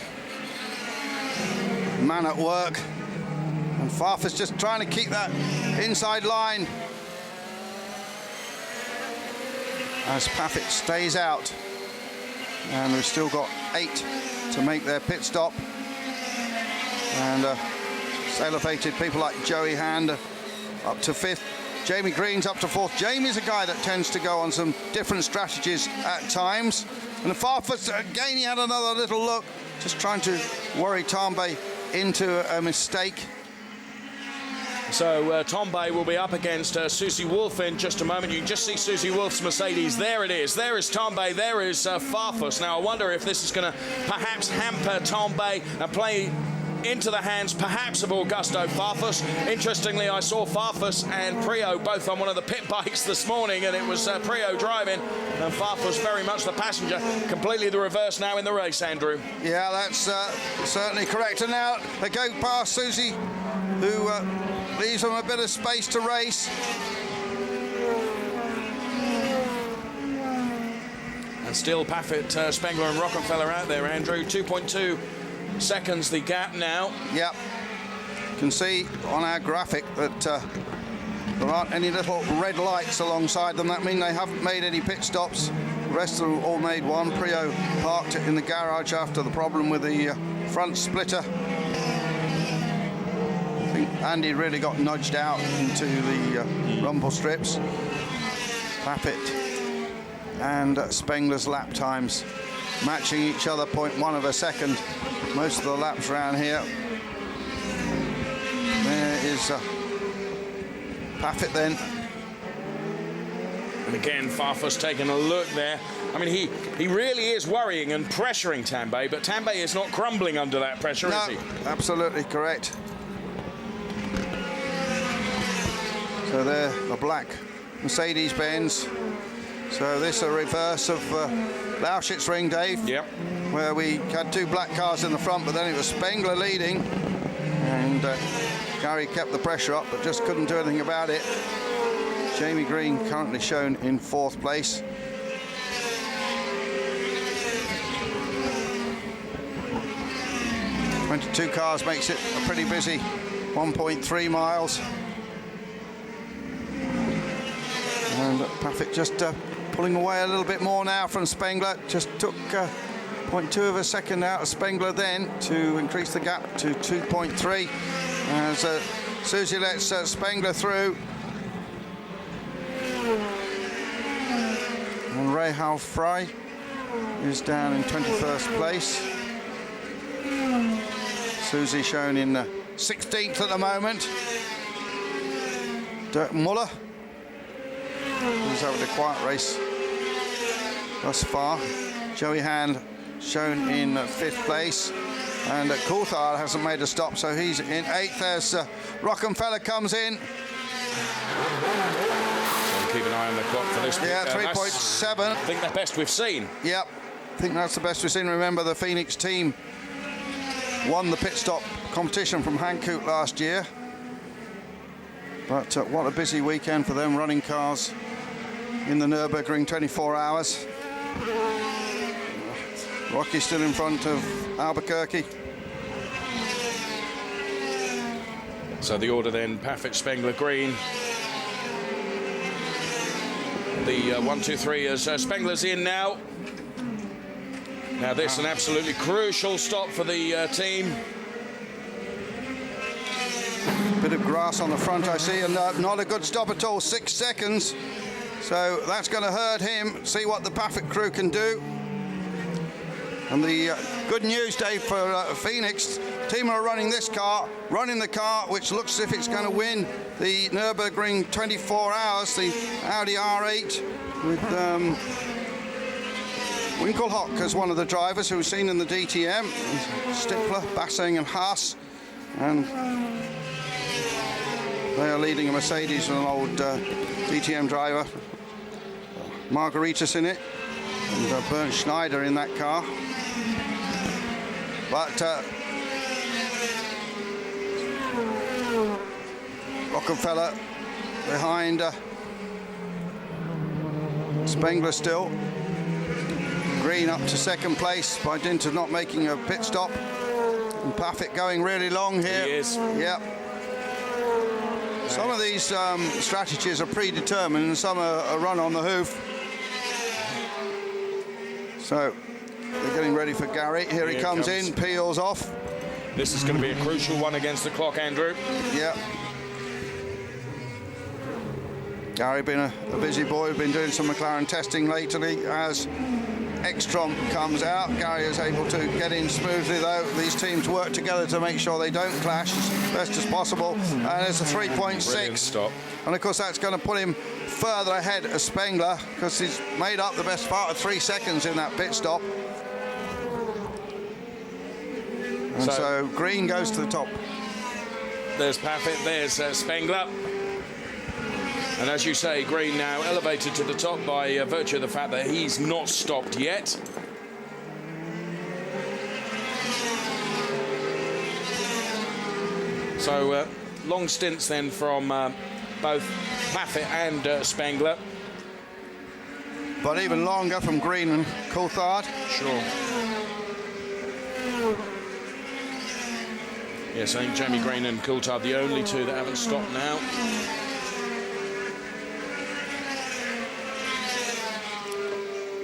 man at work, and Farfus just trying to keep that inside line as Paffett stays out. And we've still got 8 to make their pit stop. And elevated people like Joey Hand up to 5th. Jamie Green's up to 4th. Jamie's a guy that tends to go on some different strategies at times. And Farfus, again, he had another little look. just trying to worry Tambay into a mistake. So Tambay will be up against Susie Wolf in just a moment. You can just see Susie Wolf's Mercedes. There it is. There is Tambay. There is Farfus. Now, I wonder if this is going to perhaps hamper Tambay and play into the hands perhaps of Augusto Farfus. Interestingly, I saw Farfus and Prio both on one of the pit bikes this morning, and it was Prio driving and Farfus very much the passenger. Completely the reverse now in the race, Andrew. Yeah, that's certainly correct. And now they go past Susie, who leaves them a bit of space to race. And still Paffett, Spengler and Rockefeller out there, Andrew. 2.2 seconds the gap now. Yep. You can see on our graphic that there aren't any little red lights alongside them. That means they haven't made any pit stops. The rest of them all made one. Prio parked it in the garage after the problem with the front splitter. I think Andy really got nudged out into the rumble strips. Paffett and Spengler's lap times matching each other, 0.1 of a second. Most of the laps around here. There is Paffett then. And again, Farfus taking a look there. I mean, he really is worrying and pressuring Tambay, but Tambay is not crumbling under that pressure, No, is he? absolutely correct. So there, the black Mercedes-Benz. So this is a reverse of Lauschitz Ring, Dave. Yep. Where we had two black cars in the front, but then it was Spengler leading, and Gary kept the pressure up, but just couldn't do anything about it. Jamie Green currently shown in 4th place. "22 cars makes it a pretty busy 1.3 miles. And Paffett just pulling away a little bit more now from Spengler. Just took 0.2 of a second out of Spengler then to increase the gap to 2.3 as Susie lets Spengler through. And Rahal Fry is down in 21st place. Susie shown in 16th at the moment. Dirk Muller, who's having a quiet race thus far. Joey Hand shown in 5th place, and Coulthard hasn't made a stop, so he's in 8th as Rockefeller comes in. So keep an eye on the clock for this. Yeah, 3.7. I think the best we've seen. Yep, I think that's the best we've seen. Remember, the Phoenix team won the pit stop competition from Hankook last year. But what a busy weekend for them, running cars in the Nürburgring 24 hours. Rocky still in front of Albuquerque. So the order then, Paffett, Spengler, Green. The 1, 2, 3 as Spengler's in now. Now this is an absolutely crucial stop for the team. Bit of grass on the front, I see, and not a good stop at all, 6 seconds. So that's going to hurt him. See what the Paffett crew can do. And the good news, Dave, for Phoenix, team are running this car, running the car which looks as if it's going to win the Nürburgring 24 hours, the Audi R8, with Winkelhock as one of the drivers who was seen in the DTM, Stifler, Basseng and Haas. And they are leading a Mercedes with an old DTM driver. Margaritas in it, and Bernd Schneider in that car. But Rockefeller behind Spengler still. Green up to 2nd place by dint of not making a pit stop. And Paffett going really long here. He is. Yep. Some of these strategies are predetermined and some are a run on the hoof. So they're getting ready for Gary. Here he comes in, peels off. This is going to be a crucial one against the clock, Andrew. Yeah. Gary been a busy boy, been doing some McLaren testing lately, as Ekstrom comes out. Gary is able to get in smoothly, though. These teams work together to make sure they don't clash as best as possible. And it's a 3.6. Stop. And of course, that's going to put him further ahead of Spengler because he's made up the best part of 3 seconds in that pit stop. And so Green goes to the top. There's Paffett, there's Spengler. And as you say, Green now elevated to the top by virtue of the fact that he's not stopped yet. So long stints then from both Paffett and Spengler. But even longer from Green and Coulthard. Sure. Yes, I think Jamie Green and Coulthard the only two that haven't stopped now.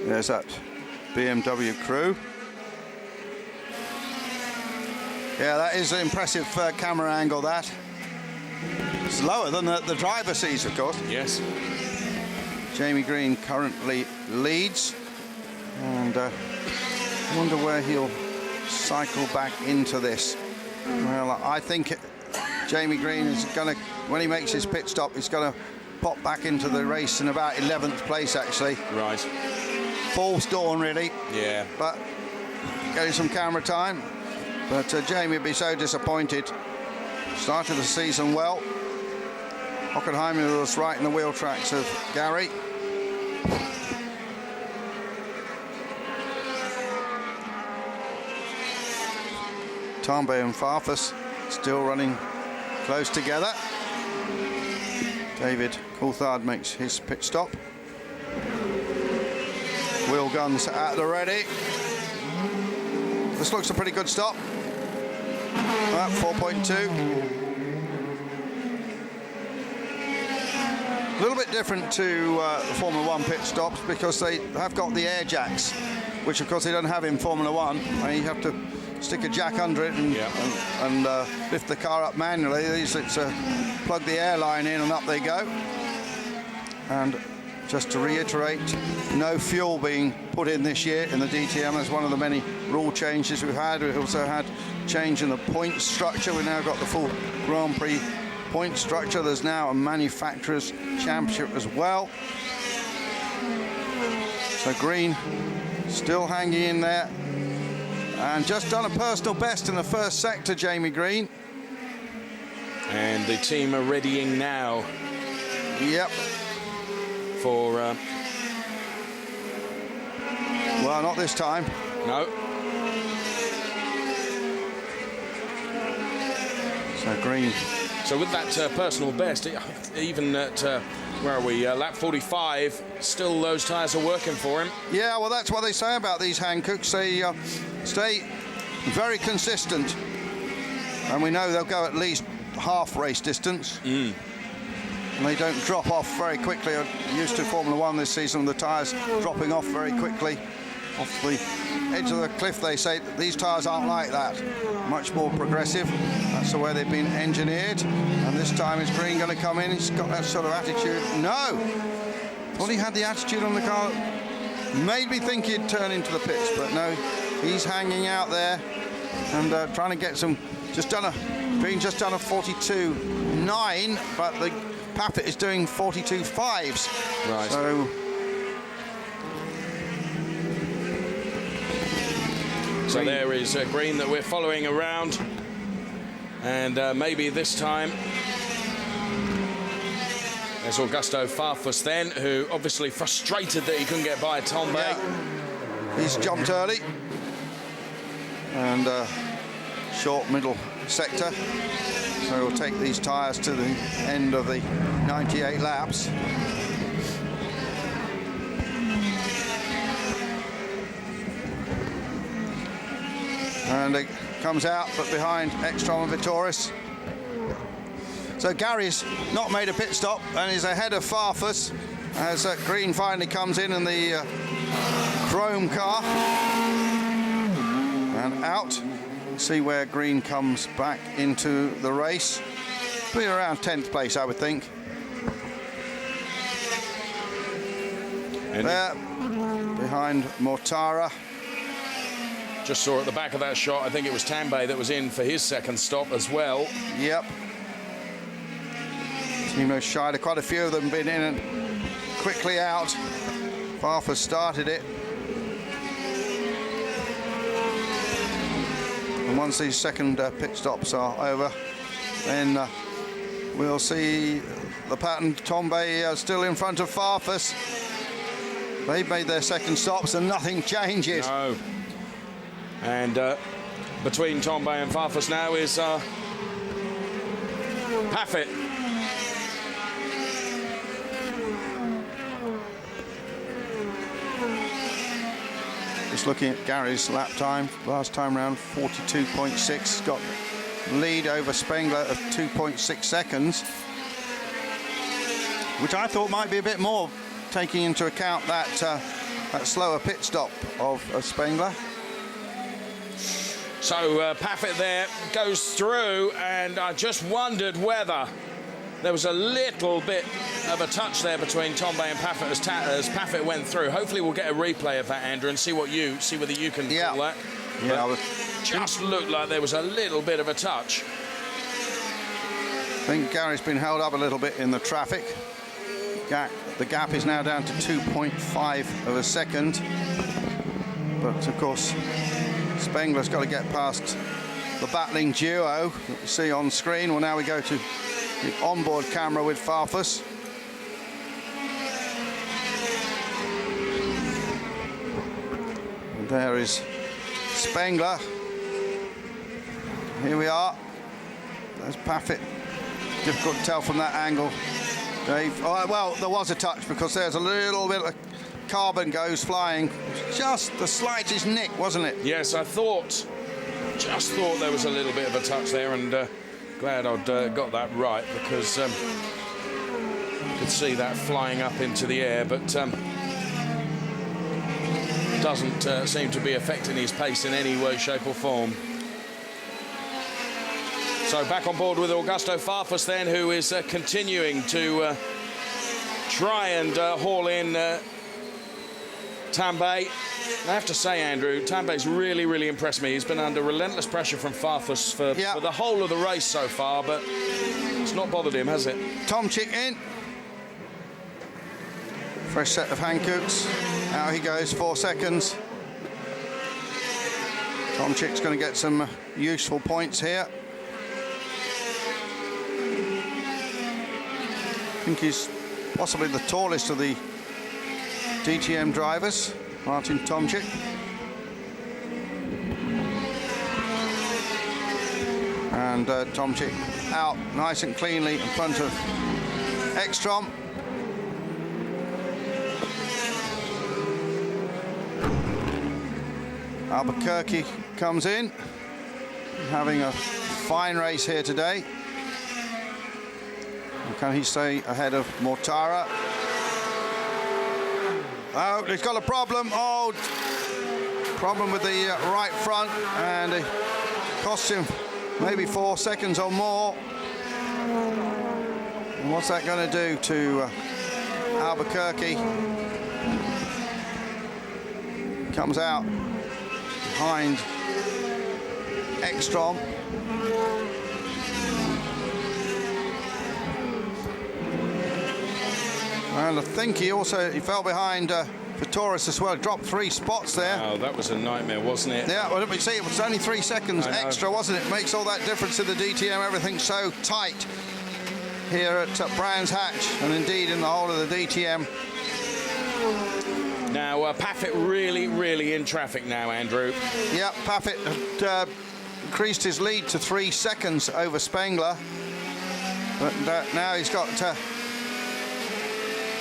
There's that BMW crew. Yeah, that is an impressive camera angle, that. It's lower than the driver sees, of course. Yes. Jamie Green currently leads. And I wonder where he'll cycle back into this. Well, I think Jamie Green is going to, when he makes his pit stop, he's going to pop back into the race in about 11th place, actually. Right. False dawn, really. Yeah. But getting some camera time. But Jamie would be so disappointed. Started the season well. Hockenheim was right in the wheel tracks of Gary. Tambay and Farfus still running close together. David Coulthard makes his pit stop. Wheel guns at the ready. This looks a pretty good stop. 4.2. A little bit different to the Formula One pit stops because they have got the air jacks, which of course they don't have in Formula One. And you have to stick a jack under it and lift the car up manually. These, it's plug the air line in and up they go. And just to reiterate, no fuel being put in this year in the DTM. That's one of the many rule changes we've had. We've also had change in the point structure. We've now got the full Grand Prix point structure. There's now a manufacturer's championship as well. So Green still hanging in there. And just done a personal best in the first sector, Jamie Green. And the team are readying now. Yep. For... well, not this time. No. So Green. So with that personal best, even at, where are we, lap 45, still those tyres are working for him. Yeah, well, that's what they say about these Hankooks. They stay very consistent. And we know they'll go at least half race distance. Mm. And they don't drop off very quickly. I'm used to Formula One this season, the tyres dropping off very quickly. Off the edge of the cliff, they say these tyres aren't like that. Much more progressive. That's the way they've been engineered. And this time is Green going to come in? He's got that sort of attitude. No! Thought he had the attitude on the car that made me think he'd turn into the pits, but no, he's hanging out there and trying to get some. Green just done a 42.9, but the Paffett is doing 42.5s. Right. So there is Green that we're following around, and maybe this time there's Augusto Farfus then, who obviously frustrated that he couldn't get by Tom Bay. Yeah. He's jumped early and short middle sector, so we'll take these tyres to the end of the 98 laps. And it comes out, but behind Ekstrom and Vitoris. So Gary's not made a pit stop and is ahead of Farfus as Green finally comes in the Chrome car. And out. See where Green comes back into the race. Be around 10th place, I would think. There, behind Mortara. Just saw at the back of that shot, I think it was Tambay that was in for his second stop as well. Yep. Timo Scheider, quite a few of them been in and quickly out. Farfus started it. And once these second pit stops are over, then we'll see the pattern. Tombay still in front of Farfus. They've made their second stops and nothing changes. No. And between Tombay and Farfus now is Paffett. Just looking at Gary's lap time, last time round 42.6, got lead over Spengler of 2.6 seconds, which I thought might be a bit more, taking into account that that slower pit stop of Spengler. So Paffett there goes through, and I just wondered whether there was a little bit of a touch there between Tombay and Paffett as Paffett went through. Hopefully we'll get a replay of that, Andrew, and see whether you can call that. Yeah, just looked like there was a little bit of a touch. I think Gary's been held up a little bit in the traffic. The gap is now down to 2.5 of a second. But of course, Spengler's got to get past the battling duo that you see on screen. Well, now we go to the onboard camera with Farfus. And there is Spengler. Here we are. There's Paffett. Difficult to tell from that angle, Dave. Oh, well, there was a touch because there's a little bit of carbon goes flying. Just the slightest nick, wasn't it? Yes, just thought there was a little bit of a touch there, and glad I'd got that right, because could see that flying up into the air, but doesn't seem to be affecting his pace in any way, shape or form. So back on board with Augusto Farfus then, who is continuing to try and haul in Tambay. I have to say, Andrew, Tambay's really, really impressed me. He's been under relentless pressure from Farfus for the whole of the race so far, but it's not bothered him, has it? Tomczyk in. Fresh set of Hankooks. Out he goes, 4 seconds. Tomczyk's going to get some useful points here. I think he's possibly the tallest of the DTM drivers, Martin Tomczyk. And Tomczyk out nice and cleanly in front of Ekstrom. Albuquerque comes in, having a fine race here today. Can he stay ahead of Mortara? Oh, he's got a problem. Oh, problem with the right front, and it costs him maybe 4 seconds or more. And what's that going to do to Albuquerque? Comes out behind Ekstrom. And I think he fell behind Vitoris as well, dropped 3 spots there. Oh, that was a nightmare, wasn't it? Yeah, well, we see it was only 3 seconds extra, wasn't it? Makes all that difference in the DTM, everything's so tight here at Brands Hatch, and indeed in the whole of the DTM. Now, Paffett really, really in traffic now, Andrew. Yeah, Paffett had increased his lead to 3 seconds over Spengler, but now he's got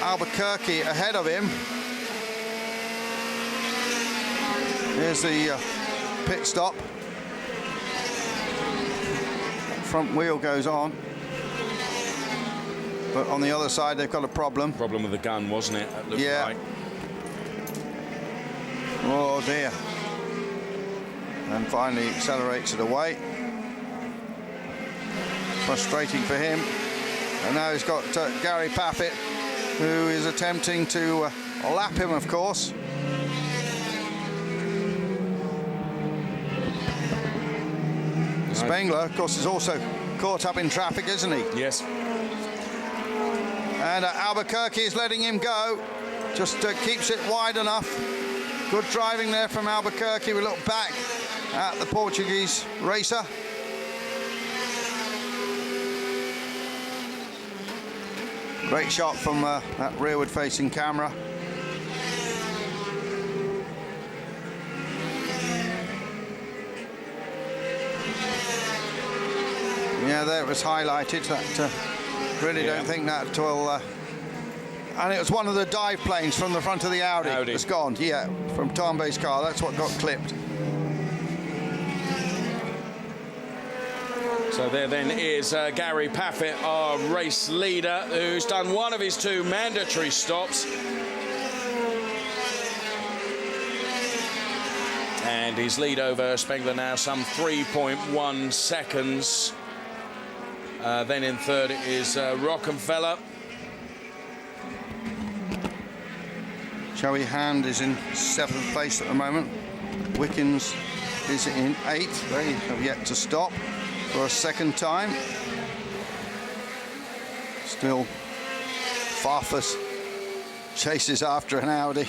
Albuquerque ahead of him. Here's the pit stop. Front wheel goes on. But on the other side, they've got a problem. Problem with the gun, wasn't it? That looked like. Oh, dear. And finally accelerates it away. Frustrating for him. And now he's got Gary Paffett, who is attempting to lap him, of course. Spengler, of course, is also caught up in traffic, isn't he? Yes. And Albuquerque is letting him go. Just keeps it wide enough. Good driving there from Albuquerque. We look back at the Portuguese racer. Great shot from that rearward-facing camera. Yeah, there it was highlighted. That really don't think that will. And it was one of the dive planes from the front of the Audi. It's gone. Yeah, from També's car. That's what got clipped. So there then is Gary Paffett, our race leader, who's done one of his 2 mandatory stops. And his lead over Spengler now some 3.1 seconds. Then in third is Rockenfeller. Joey Hand is in 7th place at the moment. Wickens is in 8th. They have yet to stop for a second time. Still, Farfus chases after an Audi.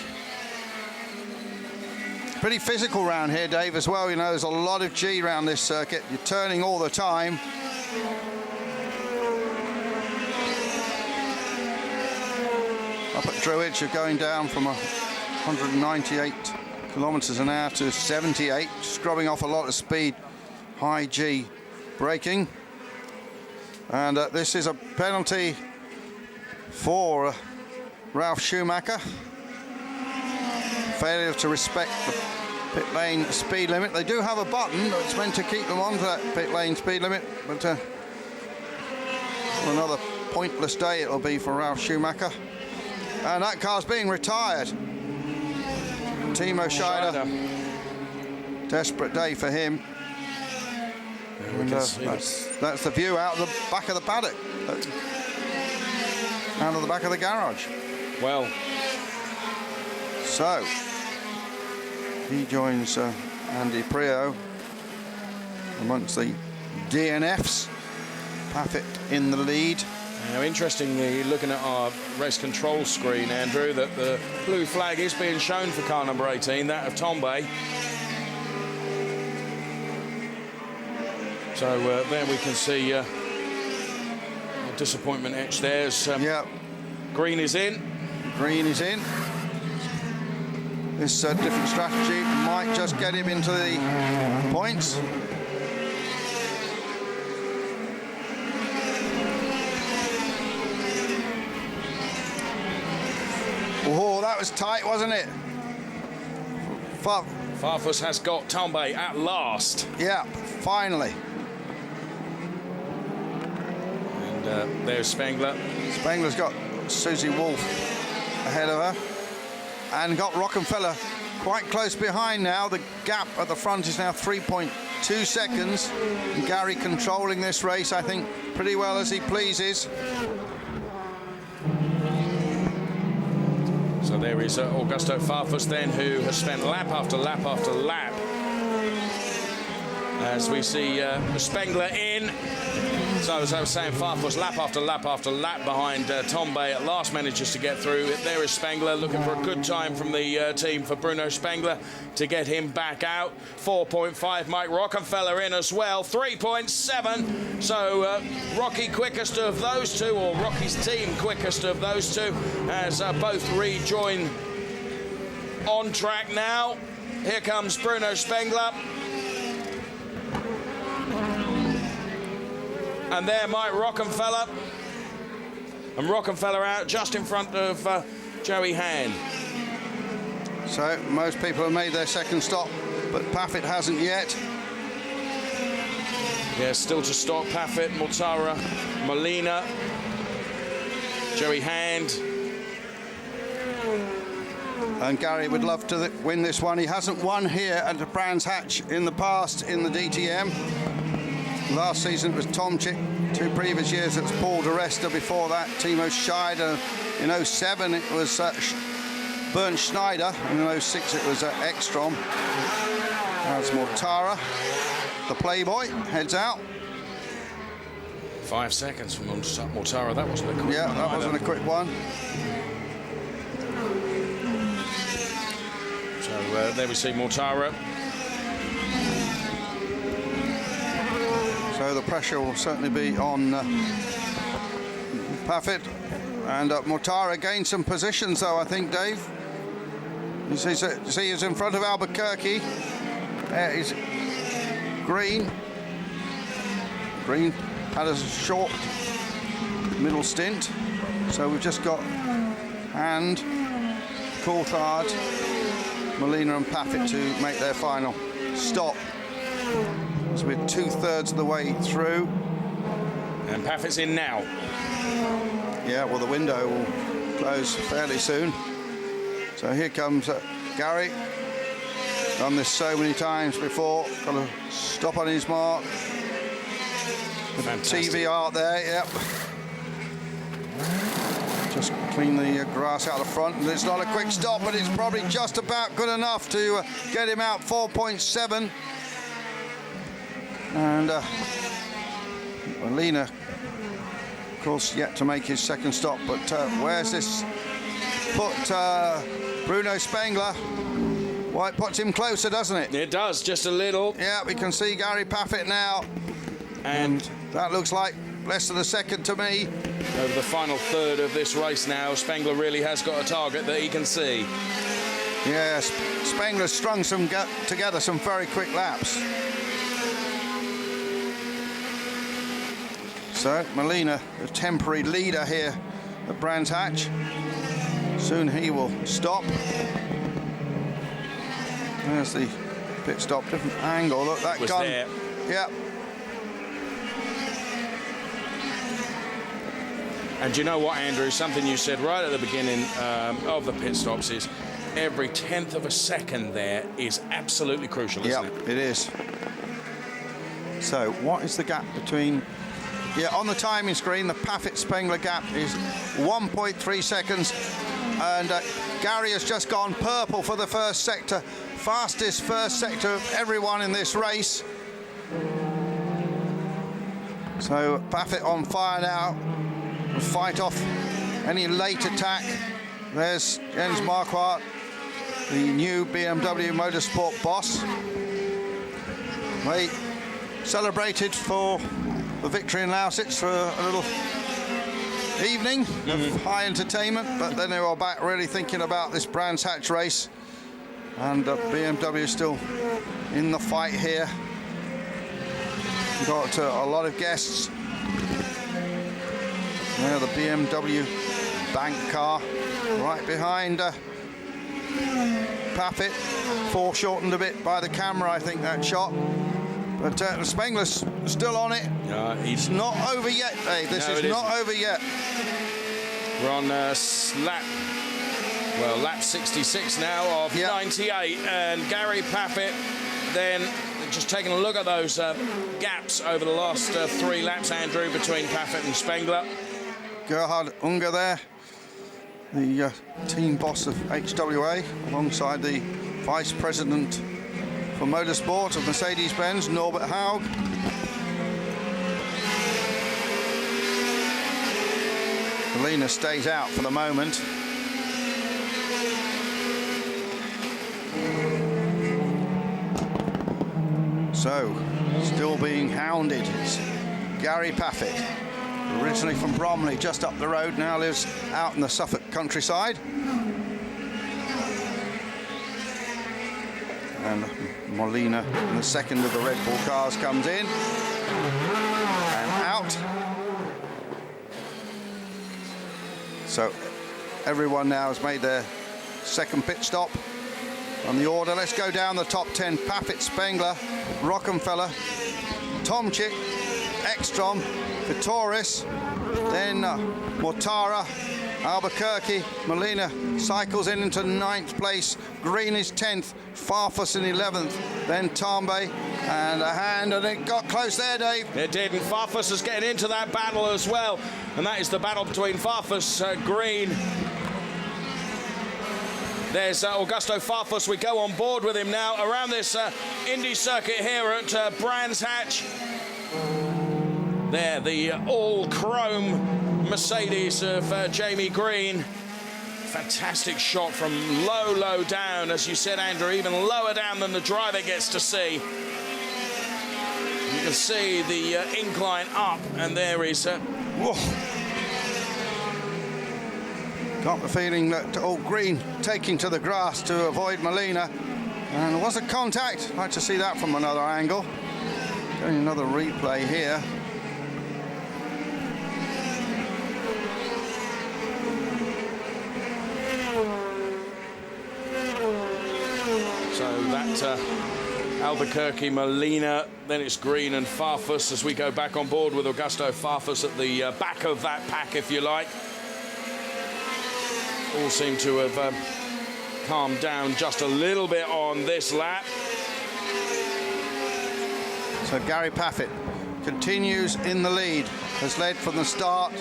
Pretty physical round here, Dave, as well. You know, there's a lot of G around this circuit. You're turning all the time. Up at Druids, you're going down from 198 kilometres an hour to 78, scrubbing off a lot of speed. High G braking. And this is a penalty for Ralf Schumacher. Failure to respect the pit lane speed limit. They do have a button that's meant to keep them onto that pit lane speed limit, but for another pointless day it'll be for Ralf Schumacher. And that car's being retired. Timo Scheider. Desperate day for him. And, that's the view out of the back of the paddock. Out of the back of the garage. Well. So, he joins Andy Prio amongst the DNFs. Paffett in the lead. Now, interestingly, looking at our race control screen, Andrew, that the blue flag is being shown for car number 18, that of També. So there we can see a disappointment etched there. Yeah. Green is in. Green is in. This different strategy might just get him into the points. Oh, that was tight, wasn't it? Farfus has got També at last. Yeah, finally. And there's Spengler. Spengler's got Susie Wolf ahead of her. And got Rockenfeller quite close behind now. The gap at the front is now 3.2 seconds. And Gary controlling this race, I think, pretty well as he pleases. So there is Augusto Farfus then, who has spent lap after lap after lap. As we see Spengler in. So as I was saying, Farfus lap after lap after lap behind També. At last manages to get through. There is Spengler looking for a good time from the team for Bruno Spengler to get him back out. 4.5, Mike Rockenfeller in as well. 3.7. So Rocky quickest of those two, or Rocky's team quickest of those two, as both rejoin on track now. Here comes Bruno Spengler. And there, Mike Rockenfeller. And Rockenfeller out just in front of Joey Hand. So most people have made their second stop, but Paffett hasn't yet. Yeah, still to stop. Paffett, Mortara, Molina, Joey Hand. And Gary would love to win this one. He hasn't won here at Brands Hatch in the past in the DTM. Last season it was Tomczyk, 2 previous years it was Paul de Resta, before that Timo Scheider. In 07 it was Bernd Schneider, in 06 it was Ekstrom. Now it's Mortara. the Playboy heads out. 5 seconds from Mortara. That wasn't a quick one. Yeah, that wasn't a quick one. So there we see Mortara. So the pressure will certainly be on Paffett. And Mortara gained some positions, though, I think, Dave. You see he's in front of Albuquerque. There is Green. Green had a short middle stint. So we've just got Hand, Coulthard, Molina and Paffett to make their final stop. So we're 2/3 of the way through. And Paffett's in now. Yeah, well, the window will close fairly soon. So here comes Gary. Done this so many times before. Got to stop on his mark. Fantastic. TV art there, yep. Just clean the grass out the front. It's not a quick stop, but it's probably just about good enough to get him out 4.7. And Molina, of course, yet to make his second stop, but where's this put Bruno Spengler? Well, it puts him closer, doesn't it? It does, just a little. Yeah, we can see Gary Paffett now. And that looks like less than a second to me. Over the final third of this race now, Spengler really has got a target that he can see. Yeah, Spengler's strung together some very quick laps. So Molina, the temporary leader here at Brands Hatch. Soon he will stop. There's the pit stop, different angle. Look, that Was gun. there. Yeah. And do you know what, Andrew? Something you said right at the beginning of the pit stops is every 1/10 of a second there is absolutely crucial, isn't it? Yeah, it is. So what is the gap between... Yeah, on the timing screen, the Paffett-Spengler gap is 1.3 seconds. And Gary has just gone purple for the first sector. Fastest first sector of everyone in this race. So Paffett on fire now. Will fight off any late attack. There's Jens Marquardt, the new BMW Motorsport boss. They celebrated for the victory in Lausitz for a little evening of high entertainment, but then they were back really thinking about this Brands Hatch race. And BMW is still in the fight here. We've got a lot of guests. Now the BMW bank car right behind Paffett. Foreshortened a bit by the camera, I think, that shot. But Spengler's still on it. It's not over yet, Dave. This is not over yet. We're on lap 66 now of 98. And Gary Paffett then just taking a look at those gaps over the last 3 laps, Andrew, between Paffett and Spengler. Gerhard Unger there, the team boss of HWA, alongside the vice president for motorsport of Mercedes-Benz, Norbert Haug. Molina stays out for the moment. So, still being hounded, it's Gary Paffett. Originally from Bromley, just up the road, now lives out in the Suffolk countryside. And Molina, in the second of the Red Bull cars, comes in and out. So everyone now has made their second pit stop on the order. Let's go down the top 10. Paffett, Spengler, Rockenfeller, Tomczyk, Ekstrom, Vitoris, then Mortara, Albuquerque. Molina cycles into 9th place. Green is 10th, Farfus in 11th, then Tambay and a Hand, and it got close there, Dave. It did, and Farfus is getting into that battle as well, and that is the battle between Farfus, Green There's Augusto Farfus. We go on board with him now around this Indy circuit here at Brands Hatch. There, the all-chrome Mercedes of Jamie Green. Fantastic shot from low, low down, as you said, Andrew, even lower down than the driver gets to see. You can see the incline up, and there is... Whoa. Got the feeling that Green taking to the grass to avoid Molina. And there was a contact. I'd like to see that from another angle. Getting another replay here. So that Albuquerque, Molina, then it's Green and Farfus as we go back on board with Augusto Farfus at the back of that pack, if you like. All seem to have calmed down just a little bit on this lap. So Gary Paffett continues in the lead, has led from the start,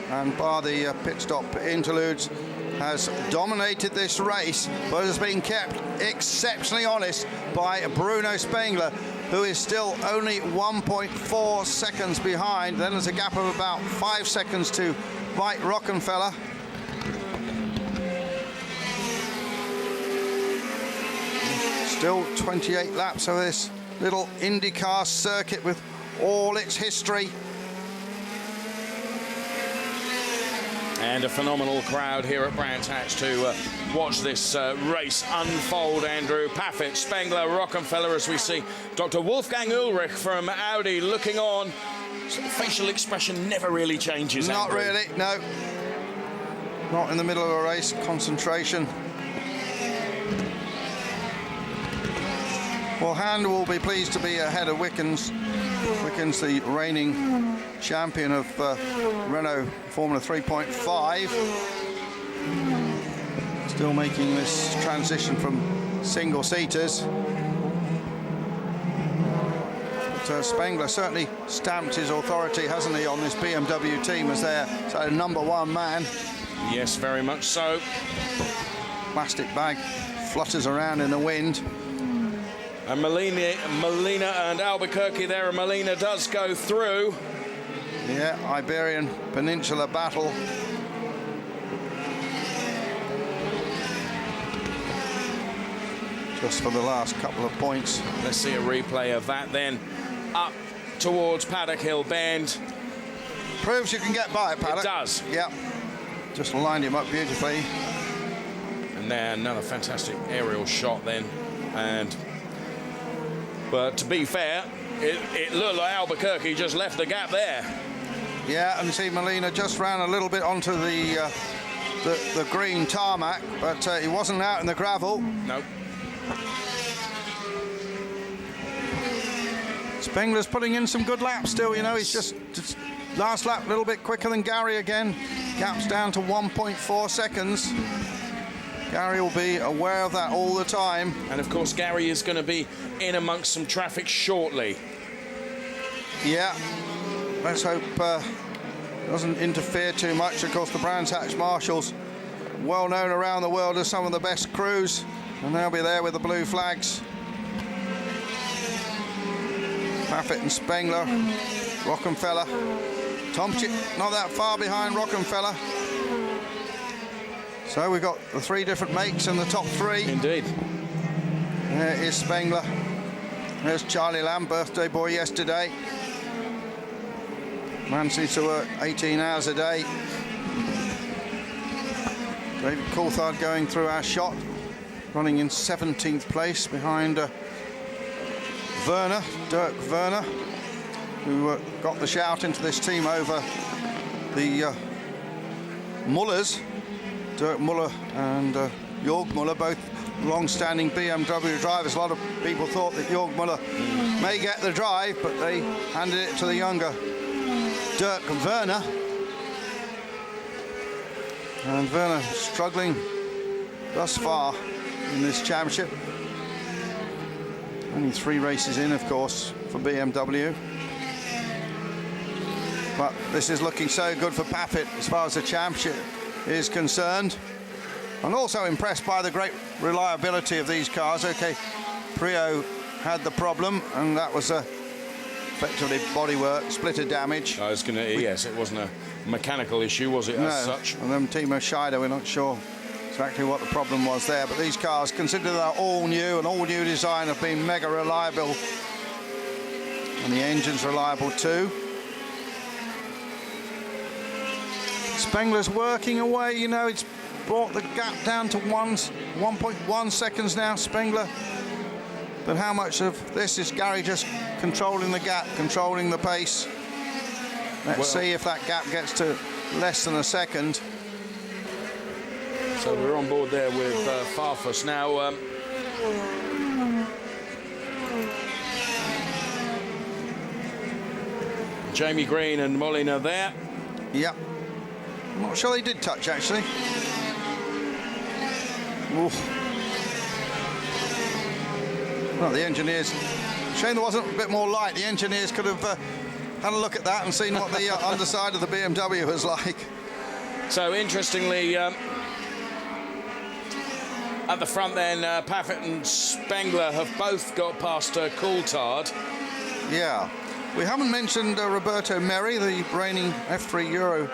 and bar the pit stop interludes, has dominated this race, but has been kept exceptionally honest by Bruno Spengler, who is still only 1.4 seconds behind. Then there's a gap of about 5 seconds to Mike Rockenfeller. Still 28 laps of this little IndyCar circuit with all its history. And a phenomenal crowd here at Brands Hatch to watch this race unfold, Andrew. Paffett, Spengler, Rockenfeller, as we see Dr. Wolfgang Ulrich from Audi looking on. So facial expression never really changes, Not Andrew. really, no. Not in the middle of a race, concentration. Well, Hand will be pleased to be ahead of Wickens. Wickens, the reigning champion of Renault Formula 3.5. Still making this transition from single-seaters. But Spengler certainly stamped his authority, hasn't he, on this BMW team as their #1 man. Yes, very much so. Plastic bag flutters around in the wind. And Molina and Albuquerque there, and Molina does go through. Yeah, Iberian Peninsula battle. Just for the last couple of points. Let's see a replay of that then. Up towards Paddock Hill Bend. Proves you can get by it, Paddock. It does. Yep. Just lined him up beautifully. And there, another fantastic aerial shot then. But to be fair, it looked like Albuquerque just left the gap there. Yeah, and see Molina just ran a little bit onto the green tarmac, but he wasn't out in the gravel. Nope. Spengler's putting in some good laps still, you know. He's just last lap a little bit quicker than Gary again. Gap's down to 1.4 seconds. Gary will be aware of that all the time. And of course, Gary is going to be in amongst some traffic shortly. Yeah, let's hope doesn't interfere too much. Of course, the Brands Hatch Marshals, well known around the world as some of the best crews, and they'll be there with the blue flags. Paffett and Spengler, Rockenfeller. Tomczyk not that far behind Rockenfeller. So we've got the 3 different makes in the top 3. Indeed. There is Spengler. There's Charlie Lamb, birthday boy yesterday. Man seems to work 18 hours a day. David Coulthard going through our shot, running in 17th place behind Dirk Werner, who got the shout into this team over the Mullers. Dirk Muller and Jörg Muller, both long-standing BMW drivers. A lot of people thought that Jörg Muller may get the drive, but they handed it to the younger Dirk Werner. And Werner struggling thus far in this championship. Only 3 races in, of course, for BMW. But this is looking so good for Paffett as far as the championship is concerned. I'm also impressed by the great reliability of these cars. Okay, Prio had the problem, and that was effectively bodywork, splitter damage. I was going to, yes, it wasn't a mechanical issue, was it, as such? And then Timo Scheider, we're not sure exactly what the problem was there, but these cars, considered they're all new and all new design, have been mega reliable, and the engine's reliable too. Spengler's working away, you know, it's brought the gap down to 1.1 seconds now, Spengler. But how much of this is Gary just controlling the gap, controlling the pace? Let's see if that gap gets to less than a second. So we're on board there with Farfus now. Jamie Green and Molina there. Yep. I'm not sure they did touch, actually. Oof. Well, the engineers... Shame there wasn't a bit more light. The engineers could have had a look at that and seen what the underside of the BMW was like. So, interestingly, at the front then, Paffett and Spengler have both got past Coulthard. Yeah. We haven't mentioned Roberto Merri, the reigning F3 Euro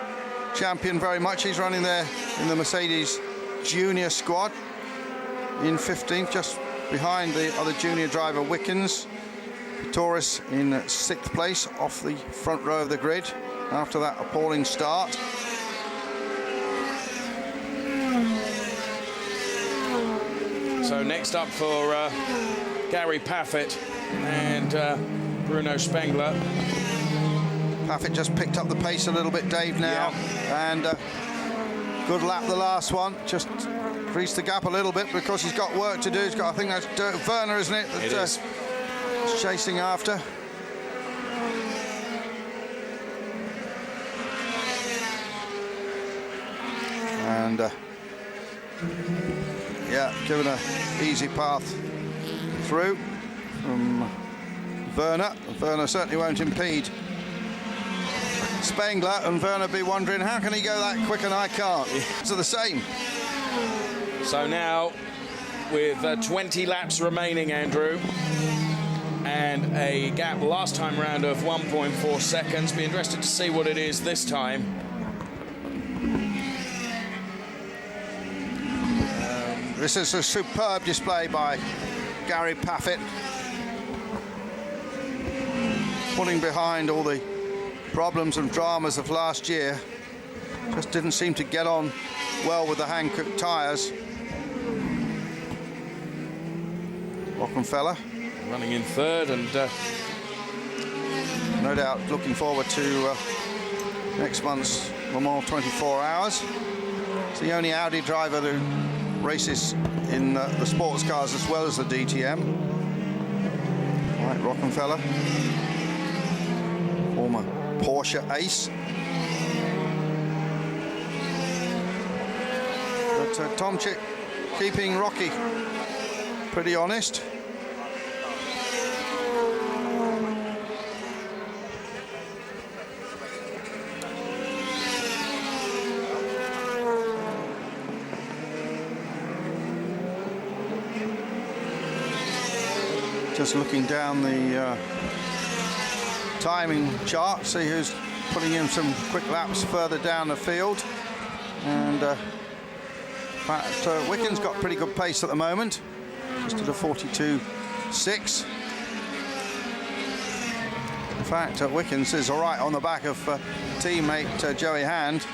champion, very much. He's running there in the Mercedes junior squad in 15th, just behind the other junior driver Wickens. Torres in 6th place, off the front row of the grid after that appalling start. So next up for Gary Paffett and Bruno Spengler. Paffett just picked up the pace a little bit, Dave, now. Yeah. And good lap the last one. Just increased the gap a little bit because he's got work to do. He's got, I think that's Werner, isn't it? That, it is. Chasing after. And yeah, given an easy path through from Werner. Werner certainly won't impede Spengler, and Werner be wondering how can he go that quick and I can't. It's the same. So now with 20 laps remaining, Andrew, and a gap last time round of 1.4 seconds. Be interested to see what it is this time. This is a superb display by Gary Paffett, pulling behind all the problems and dramas of last year. Just didn't seem to get on well with the Hankook tyres. Rockenfeller running in third, and no doubt looking forward to next month's Le Mans 24 Hours. It's the only Audi driver who races in the sports cars as well as the DTM. Right, Rockenfeller, former Porsche ace. But Tomczyk keeping Rocky pretty honest. Just looking down the timing chart, see who's putting in some quick laps further down the field. And Wickens got pretty good pace at the moment, just at a 42.6. In fact, Wickens is all right on the back of teammate Joey Hand.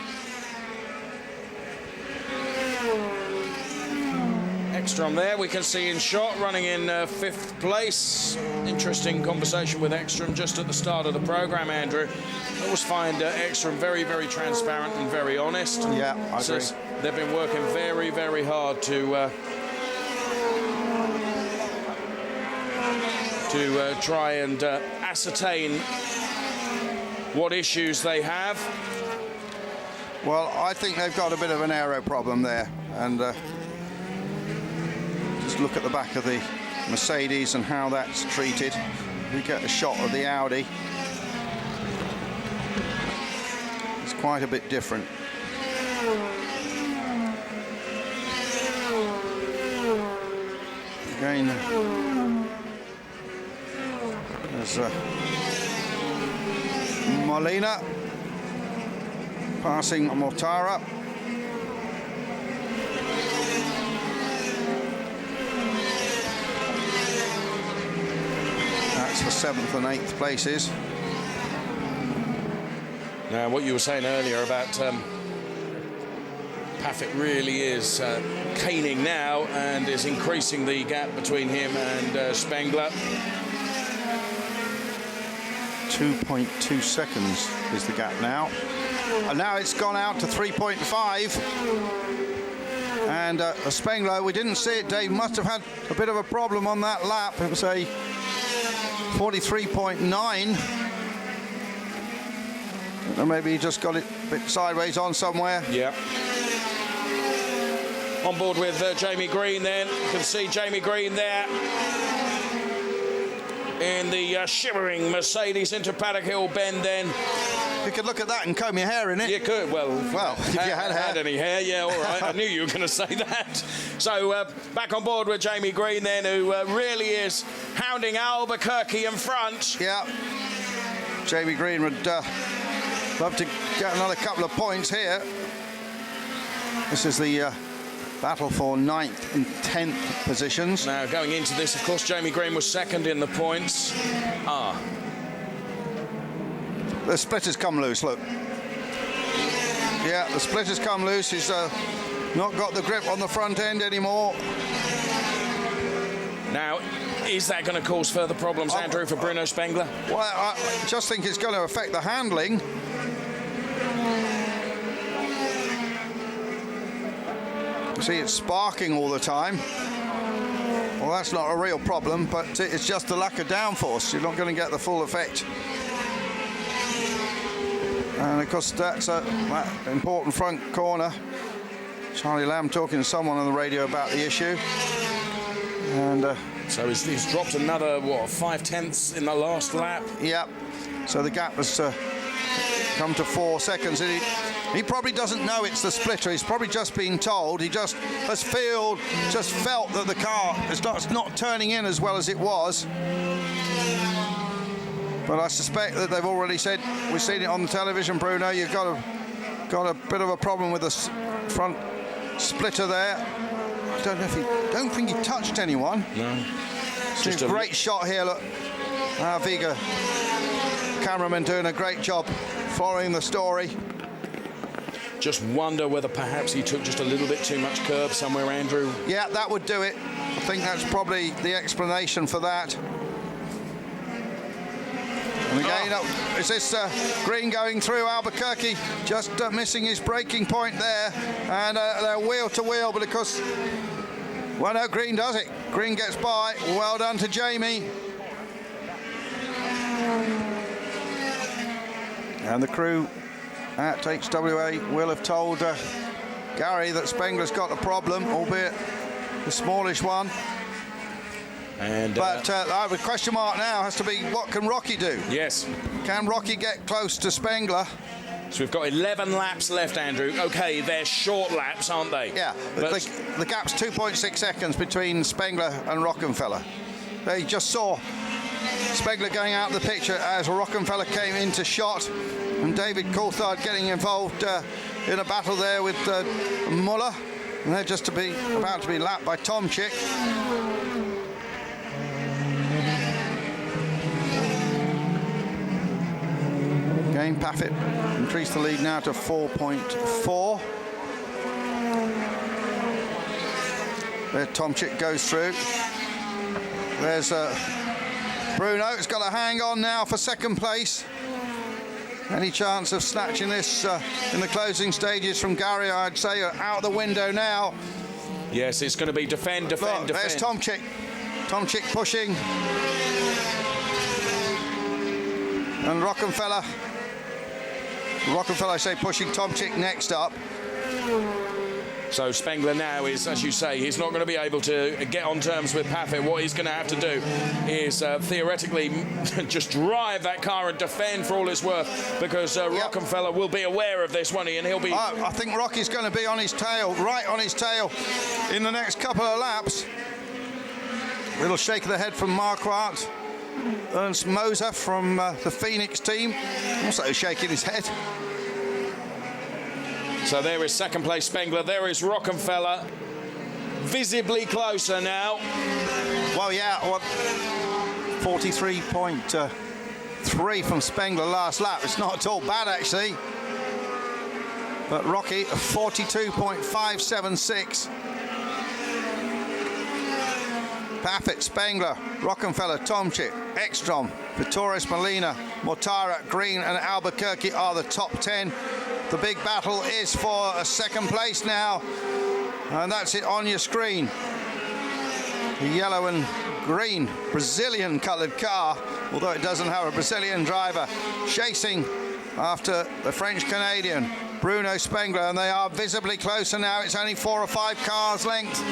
Ekstrom there, we can see in shot, running in 5th place. Interesting conversation with Ekstrom just at the start of the programme, Andrew. I always find Ekstrom very, very transparent and very honest. Yeah, I agree. They've been working very, very hard to try and ascertain what issues they have. Well, I think they've got a bit of an aero problem there, and just look at the back of the Mercedes and how that's treated. We get a shot of the Audi. It's quite a bit different. Again, there's Molina passing Mortara. That's for 7th and 8th places. Now, what you were saying earlier about Paffett really is caning now and is increasing the gap between him and Spengler. 2.2 seconds is the gap now. And now it's gone out to 3.5. And Spengler, we didn't see it, Dave, must have had a bit of a problem on that lap. It was a 43.9. Or maybe he just got it a bit sideways on somewhere. Yeah. On board with Jamie Green then. You can see Jamie Green there in the shimmering Mercedes into Paddock Hill Bend then. You could look at that and comb your hair in it. You could, well, if you had any hair, yeah, all right. I knew you were going to say that. So back on board with Jamie Green then, who really is hounding Albuquerque in front. Yeah. Jamie Green would love to get another couple of points here. This is the battle for 9th and 10th positions. Now, going into this, of course, Jamie Green was second in the points. The splitter's come loose, look. Yeah, the splitter's come loose. He's not got the grip on the front end anymore. Now, is that going to cause further problems, Andrew, for Bruno Spengler? Well, I just think it's going to affect the handling. See, it's sparking all the time. Well, that's not a real problem, but it's just the lack of downforce. You're not going to get the full effect. And of course, that's that important front corner. Charlie Lamb talking to someone on the radio about the issue. And so he's dropped another, what, 5/10 in the last lap? Yeah. So the gap has come to 4 seconds. He probably doesn't know it's the splitter. He's probably just been told. He just has felt that the car is not turning in as well as it was. But I suspect that they've already said, we've seen it on the television, Bruno, you've got a bit of a problem with the front splitter there. I don't think he touched anyone. No. Just a great shot here, look. Viga cameraman doing a great job following the story. Just wonder whether perhaps he took just a little bit too much curb somewhere, Andrew. Yeah, that would do it. I think that's probably the explanation for that. And again, is this Green going through Albuquerque? Just missing his braking point there. And they're wheel to wheel, but of course, well, no, Green does it. Green gets by. Well done to Jamie. And the crew at HWA will have told Gary that Spengler's got a problem, albeit the smallish one. But the question mark now has to be, what can Rocky do? Yes. Can Rocky get close to Spengler? So we've got 11 laps left, Andrew. OK, they're short laps, aren't they? Yeah, but the gap's 2.6 seconds between Spengler and Rockenfeller. They just saw Spengler going out of the picture as Rockenfeller came into shot, and David Coulthard getting involved in a battle there with Muller. And they're just about to be lapped by Tomczyk. Again, Paffett increased the lead now to 4.4. There Tomczyk goes through. There's Bruno. It's got to hang on now for second place. Any chance of snatching this in the closing stages from Gary, I'd say, out the window now. Yes, it's going to be defend. There's Tomczyk. Tomczyk pushing. And Rockenfeller, I say, pushing Tomczyk next up. So Spengler now is, as you say, he's not going to be able to get on terms with Paffett. What he's going to have to do is theoretically just drive that car and defend for all it's worth, because Rockenfeller will be aware of this, won't he? And he'll be... I think Rocky's going to be on his tail, right on his tail, in the next couple of laps. Little shake of the head from Marquardt. Ernst Moser from the Phoenix team, also shaking his head. So there is second place Spengler, there is Rockenfeller, visibly closer now. Well, yeah, 43.3 from Spengler last lap. It's not at all bad, actually. But Rocky, 42.576. Paffett, Spengler, Rockenfeller, Tomczyk, Ekstrom, Vittorius, Molina, Mortara, Green and Albuquerque are the top 10. The big battle is for a second place now, and that's it on your screen. The yellow and green Brazilian coloured car, although it doesn't have a Brazilian driver, chasing after the French-Canadian Bruno Spengler, and they are visibly closer now. It's only 4 or 5 cars length.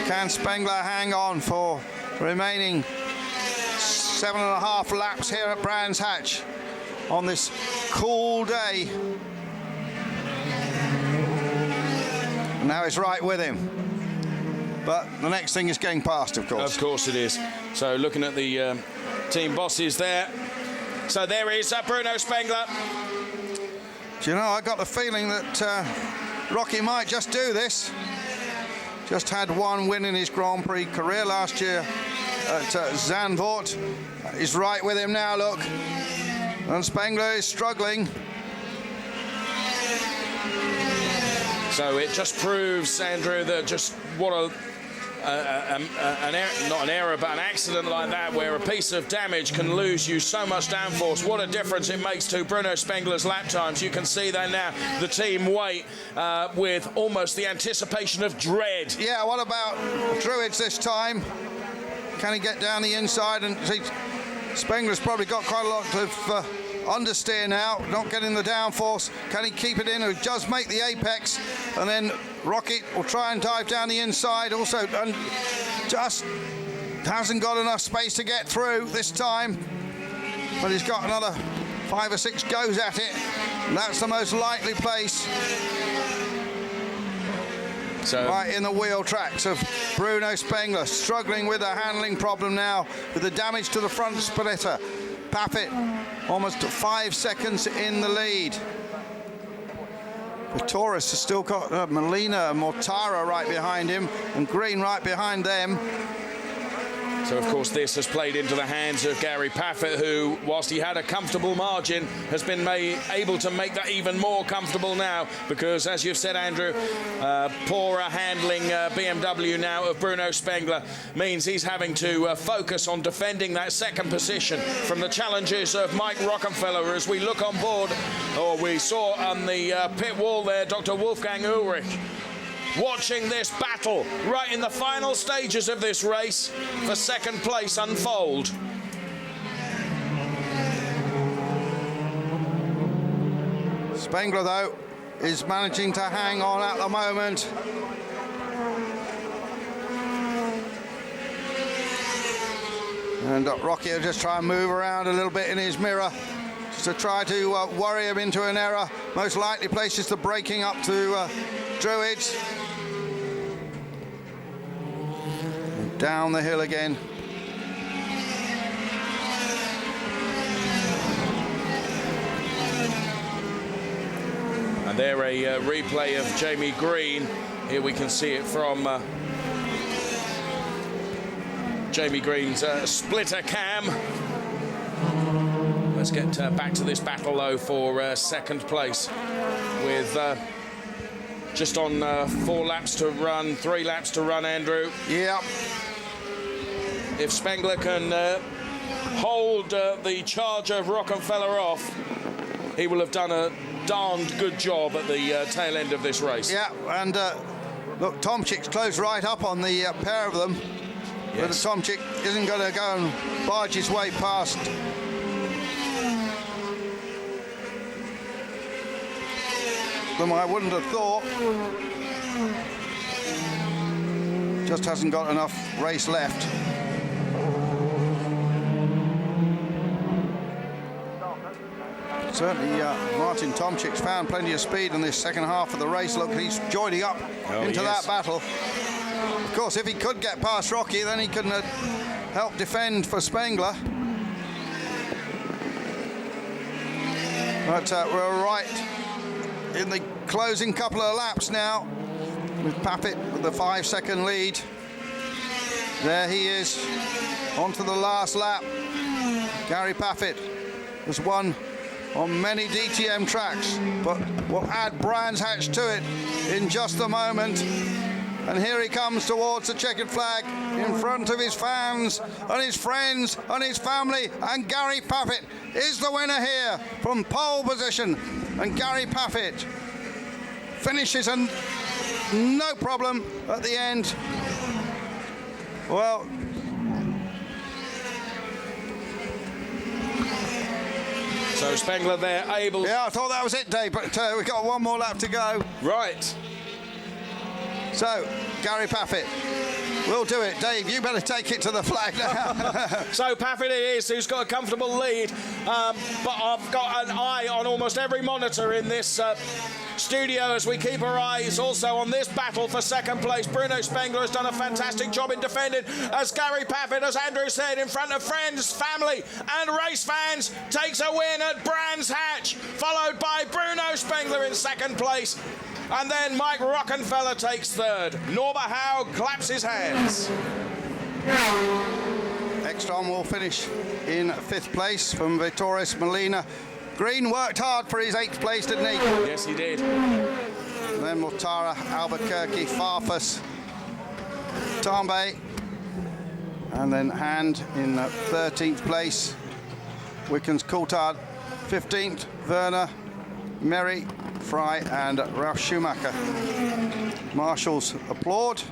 Can Spengler hang on for the remaining 7.5 laps here at Brands Hatch on this cool day? And now it's right with him. But the next thing is getting past, of course. Of course it is. So looking at the team bosses there. So there is Bruno Spengler. Do you know, I got the feeling that Rocky might just do this. Just had one win in his Grand Prix career last year at Zandvoort. He's right with him now, look. And Spengler is struggling. So it just proves, Andrew, that just what not an error, but an accident like that, where a piece of damage can lose you so much downforce. What a difference it makes to Bruno Spengler's lap times. You can see that now. The team wait with almost the anticipation of dread. Yeah, what about Druids this time? Can he get down the inside? And see, Spengler's probably got quite a lot of understeer now, not getting the downforce. Can he keep it in or just make the apex? And then Rocket will try and dive down the inside also, and just hasn't got enough space to get through this time. But he's got another 5 or 6 goes at it, and that's the most likely place. So right in the wheel tracks of Bruno Spengler, struggling with a handling problem now with the damage to the front splitter. Paffett almost 5 seconds in the lead. Vittorius has still got Molina and Mortara right behind him, and Green right behind them. So, of course, this has played into the hands of Gary Paffett, who, whilst he had a comfortable margin, has been able to make that even more comfortable now, because, as you've said, Andrew, poorer handling BMW now of Bruno Spengler means he's having to focus on defending that second position from the challenges of Mike Rockenfeller. As we look on board, or we saw on the pit wall there, Dr. Wolfgang Ulrich, watching this battle right in the final stages of this race for second place unfold. Spengler, though, is managing to hang on at the moment. And Rocky will just try and move around a little bit in his mirror just to try to worry him into an error. Most likely places the braking up to Druids. And down the hill again. And there a replay of Jamie Green. Here we can see it from Jamie Green's splitter cam. Let's get back to this battle, though, for second place with just on 4 laps to run, 3 laps to run, Andrew. Yeah. If Spengler can hold the charge of Rockenfeller off, he will have done a darned good job at the tail end of this race. Yeah, and look, Tomczyk's closed right up on the pair of them. Yes. But Tomczyk isn't going to go and barge his way past them, I wouldn't have thought. Just hasn't got enough race left. Certainly, Martin Tomczyk's found plenty of speed in this second half of the race. Look, he's joining up into that battle. Of course, if he could get past Rocky, then he can help defend for Spengler. But we're right in the closing couple of laps now, with Paffett with the 5-second lead. There he is, onto the last lap. Gary Paffett has won on many DTM tracks, but we'll add Brands Hatch to it in just a moment. And here he comes towards the checkered flag in front of his fans and his friends and his family. And Gary Paffett is the winner here from pole position. And Gary Paffett finishes and no problem at the end. Well, so Spengler there able... Yeah, I thought that was it, Dave, but we've got one more lap to go. Right. So, Gary Paffett will do it. Dave, you better take it to the flag now. So Paffett it is, who's got a comfortable lead. But I've got an eye on almost every monitor in this studio as we keep our eyes also on this battle for second place. Bruno Spengler has done a fantastic job in defending, as Gary Paffett, as Andrew said, in front of friends, family and race fans, takes a win at Brands Hatch, followed by Bruno Spengler in second place. And then Mike Rockenfeller takes third. Norbert Haug claps his hands. Ekstrom will finish in 5th place from Vittoris Molina. Green worked hard for his 8th place, didn't he? Yes, he did. And then Mortara, Albuquerque, Farfus, Tambe. And then Hand in 13th place. Wickens Coulthard, 15th. Werner, Merry, Fry and Ralf Schumacher. Marshals applaud.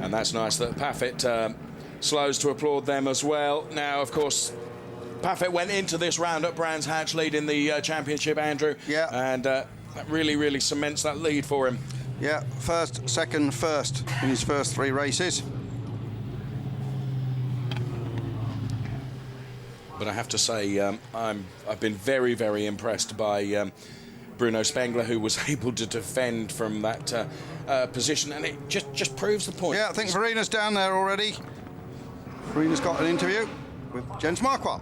And that's nice that Paffett slows to applaud them as well. Now, of course, Paffett went into this round at Brands Hatch leading the championship, Andrew. Yeah. And that really, really cements that lead for him. Yeah, first, second, first in his first 3 races. But I have to say, I've been very, very impressed by Bruno Spengler, who was able to defend from that position, and it just proves the point. Yeah, I think Verina's down there already. Verina's got an interview with Jens Marquardt.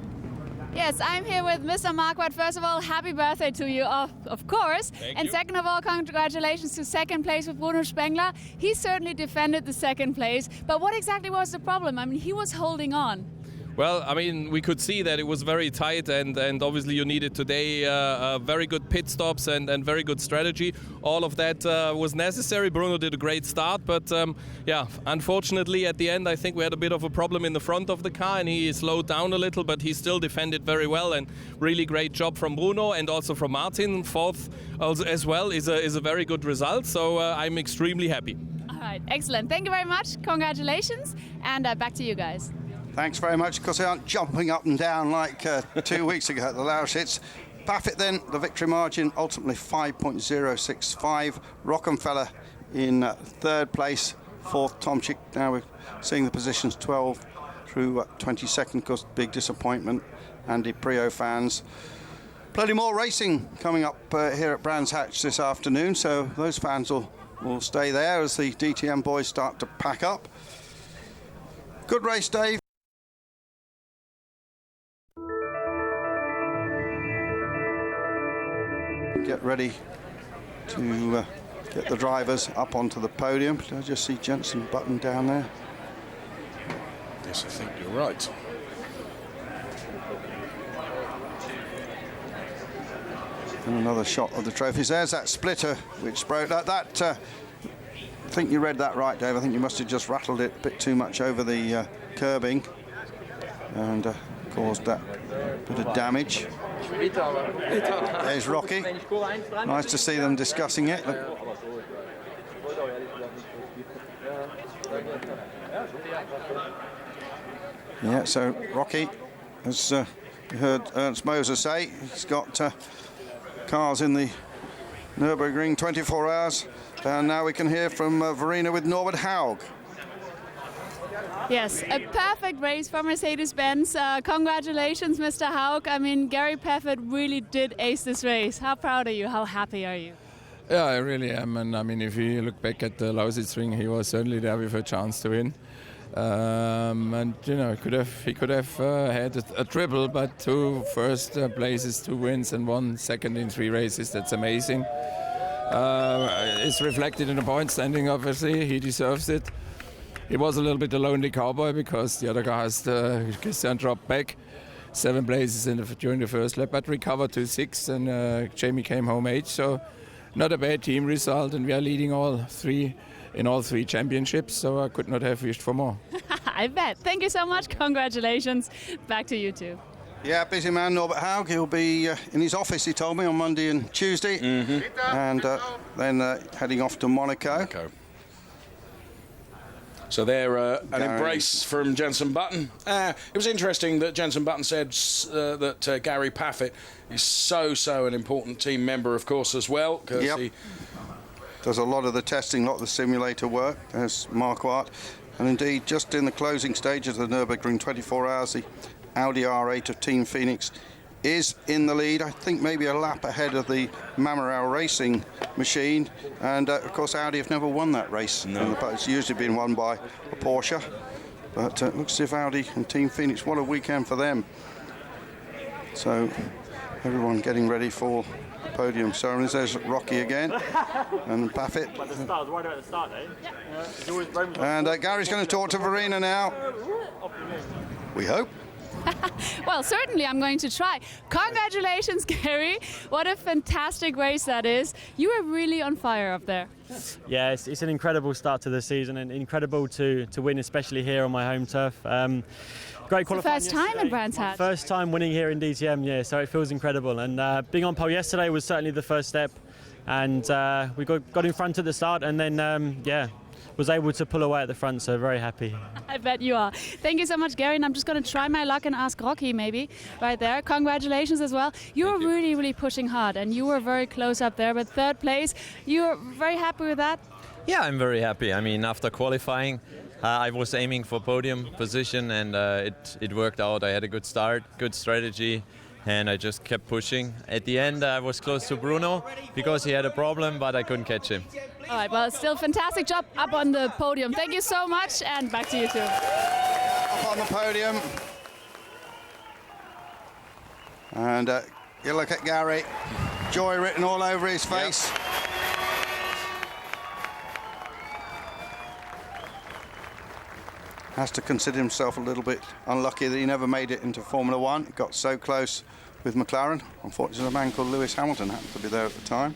Yes, I'm here with Mr. Marquardt. First of all, happy birthday to you, of course. And second of all, congratulations to second place with Bruno Spengler. He certainly defended the second place, but what exactly was the problem? I mean, he was holding on. Well, I mean, we could see that it was very tight, and obviously you needed today very good pit stops and very good strategy. All of that was necessary. Bruno did a great start, but yeah, unfortunately at the end I think we had a bit of a problem in the front of the car, and he slowed down a little, but he still defended very well, and really great job from Bruno and also from Martin. 4th as well is a very good result, so I'm extremely happy. All right, excellent. Thank you very much. Congratulations, and back to you guys. Thanks very much, because they aren't jumping up and down like 2 weeks ago at the Lausitz. Paffett then, the victory margin, ultimately 5.065. Rockenfeller in 3rd place, 4th Tomczyk. Now we're seeing the positions 12 through 22nd, because big disappointment. Andy Prio fans. Plenty more racing coming up here at Brands Hatch this afternoon, so those fans will stay there as the DTM boys start to pack up. Good race, Dave. Get ready to get the drivers up onto the podium. Did I just see Jensen Button down there? Yes, I think you're right. And another shot of the trophies. There's that splitter which broke. I think you read that right, Dave. I think you must have just rattled it a bit too much over the curbing and caused that bit of damage. There's Rocky. Nice to see them discussing it. Look. Yeah, so Rocky, as you heard Ernst Moser say, he's got cars in the Nürburgring 24 hours. And now we can hear from Verina with Norbert Haug. Yes, a perfect race for Mercedes-Benz. Congratulations, Mr. Haug. I mean, Gary Paffett really did ace this race. How proud are you? How happy are you? Yeah, I really am. And I mean, if you look back at the Lausitz ring, he was certainly there with a chance to win. And you know, he could have had a triple, but 2 first places, 2 wins, and 1 second in 3 races. That's amazing. It's reflected in the point standing. Obviously, he deserves it. He was a little bit a lonely cowboy because the other guys, Christian dropped back 7 places during the first lap, but recovered to 6, and Jamie came home 8. So not a bad team result, and we are leading all 3 championships. So I could not have wished for more. I bet. Thank you so much. Congratulations. Back to you two. Yeah, busy man, Norbert Haug. He'll be in his office, he told me, on Monday and Tuesday, and then heading off to Monaco. So there, an embrace from Jenson Button. It was interesting that Jenson Button said that Gary Paffett is so an important team member, of course, as well, because he does a lot of the testing, a lot of the simulator work. There's Marquardt. And indeed, just in the closing stages of the Nürburgring 24 hours, the Audi R8 of Team Phoenix is in the lead. I think maybe a lap ahead of the Mamarau Racing machine. And of course, Audi have never won that race. No. It's usually been won by a Porsche. But it looks as if Audi and Team Phoenix, what a weekend for them. So everyone getting ready for podium ceremonies. There's Rocky again, and Paffett. But the start, I was worried about the start, eh? And Gary's going to talk to Verena now. We hope. Well, certainly I'm going to try. Congratulations, Gary. What a fantastic race that is. You are really on fire up there. Yeah, it's an incredible start to the season, and incredible to win, especially here on my home turf. Great qualifying. First time in Brands Hatch. First time winning here in DTM, yeah, so it feels incredible. And being on pole yesterday was certainly the first step. And we got in front at the start, and then, was able to pull away at the front, so very happy. I bet you are. Thank you so much, Gary, and I'm just going to try my luck and ask Rocky maybe right there. Congratulations as well. You were really pushing hard, and you were very close up there, but 3rd place. You were very happy with that? Yeah, I'm very happy. I mean, after qualifying, I was aiming for podium position, and it worked out. I had a good start, good strategy, and I just kept pushing. At the end, I was close to Bruno because he had a problem, but I couldn't catch him. All right, well, still fantastic job up on the podium. Thank you so much, and back to you two. Up on the podium. And you look at Gary, joy written all over his face. Yep. Has to consider himself a little bit unlucky that he never made it into Formula One. Got so close with McLaren. Unfortunately, a man called Lewis Hamilton happened to be there at the time.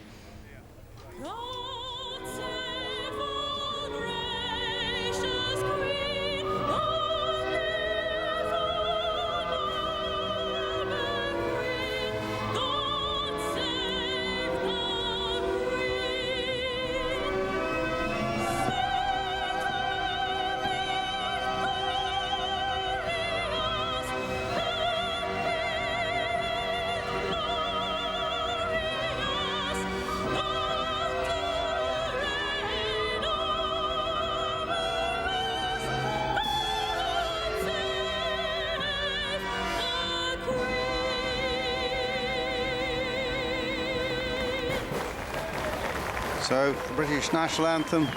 So the British national anthem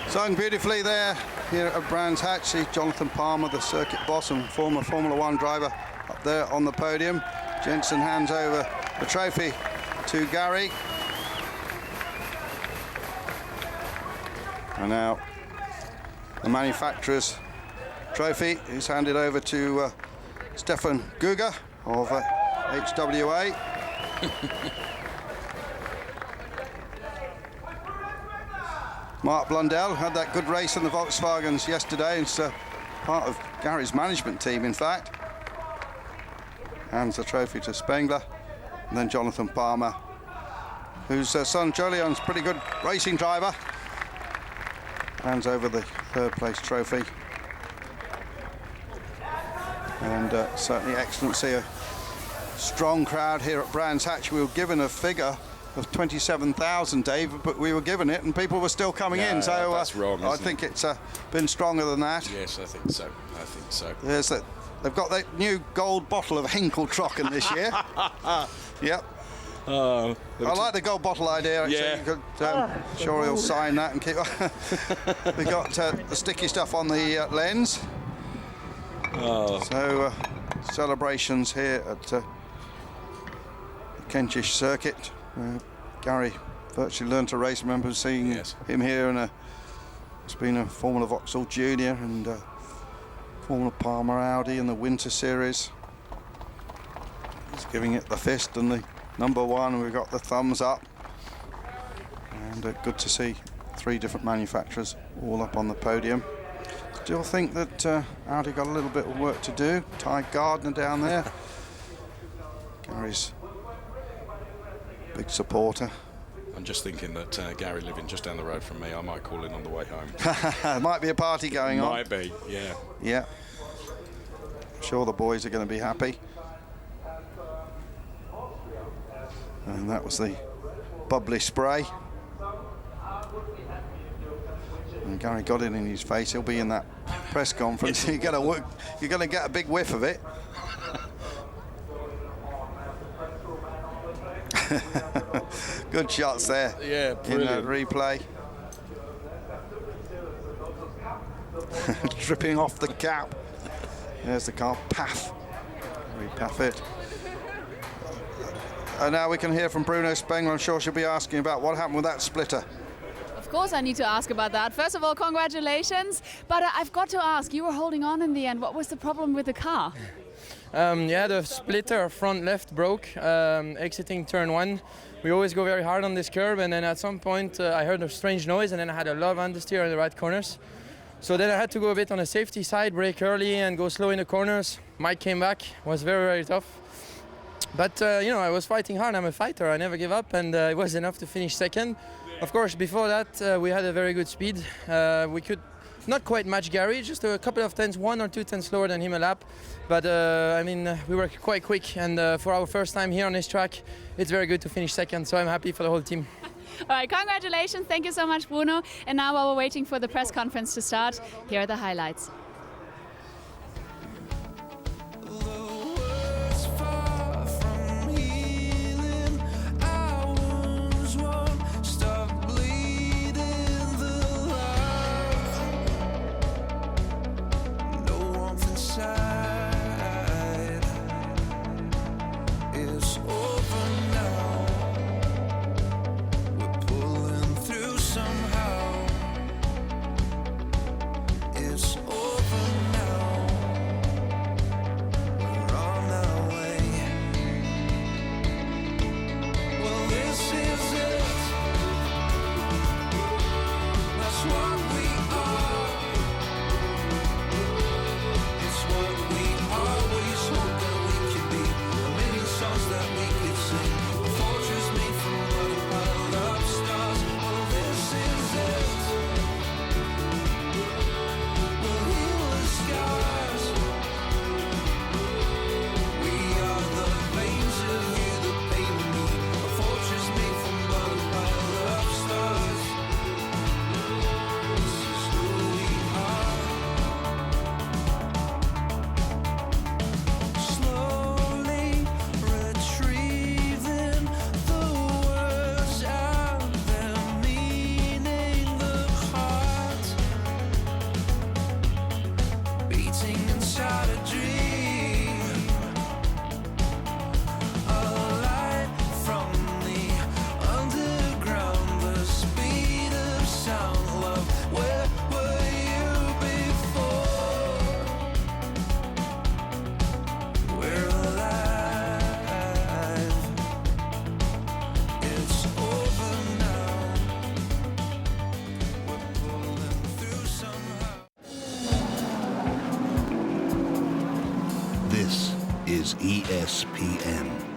sung beautifully there here at Brands Hatch. See Jonathan Palmer, the circuit boss and former Formula One driver, up there on the podium. Jenson hands over the trophy to Gary. And now the manufacturer's trophy is handed over to Stefan Guga of HWA. Mark Blundell had that good race in the Volkswagens yesterday. It's part of Gary's management team, in fact. Hands the trophy to Spengler. And then Jonathan Palmer, whose son Jolien's pretty good racing driver. Hands over the 3rd place trophy. And certainly excellent to see a strong crowd here at Brands Hatch. We were given a figure of 27,000, Dave, but we were given it and people were still coming in, so that's wrong, I think it's been stronger than that. Yes, I think so. There's they've got that new gold bottle of Henkel Trocken this year. Yep. I like the gold bottle idea, actually. Yeah. You could, sure he'll sign that and keep... We got the sticky stuff on the lens. So, celebrations here at the Kentish circuit. Gary virtually learned to race. I remember seeing him here in it's been a Formula Vauxhall Junior and Formula Palmer Audi in the Winter Series. He's giving it the fist and the number one. We've got the thumbs up. And good to see 3 different manufacturers all up on the podium. Still think that Audi got a little bit of work to do. Ty Gardner down there. Gary's big supporter. I'm just thinking that Gary living just down the road from me, I might call in on the way home. Might be a party going on. Might be, yeah. Yeah. I'm sure the boys are going to be happy. And that was the bubbly spray. And Gary got it in his face. He'll be in that press conference. You're going to get a big whiff of it. Good shots there. Yeah, brilliant. In the replay. Dripping off the cap. There's the car. Paff. Repaff it. And now we can hear from Bruno Spengler. I'm sure she'll be asking about what happened with that splitter. Of course I need to ask about that. First of all, congratulations. But I've got to ask, you were holding on in the end. What was the problem with the car? Yeah, the splitter front left broke exiting turn 1. We always go very hard on this curve, and then at some point I heard a strange noise, and then I had a lot of understeer in the right corners. So then I had to go a bit on the safety side, brake early and go slow in the corners. Mike came back, was very, very tough. But, you know, I was fighting hard. I'm a fighter. I never give up, and it was enough to finish second. Of course, before that, we had a very good speed. We could not quite match Gary, just a couple of tenths, 1 or 2 tenths slower than him a lap. But, I mean, we were quite quick, and for our first time here on this track, it's very good to finish second, so I'm happy for the whole team. All right, congratulations. Thank you so much, Bruno. And now while we're waiting for the press conference to start, here are the highlights. This is ESPN.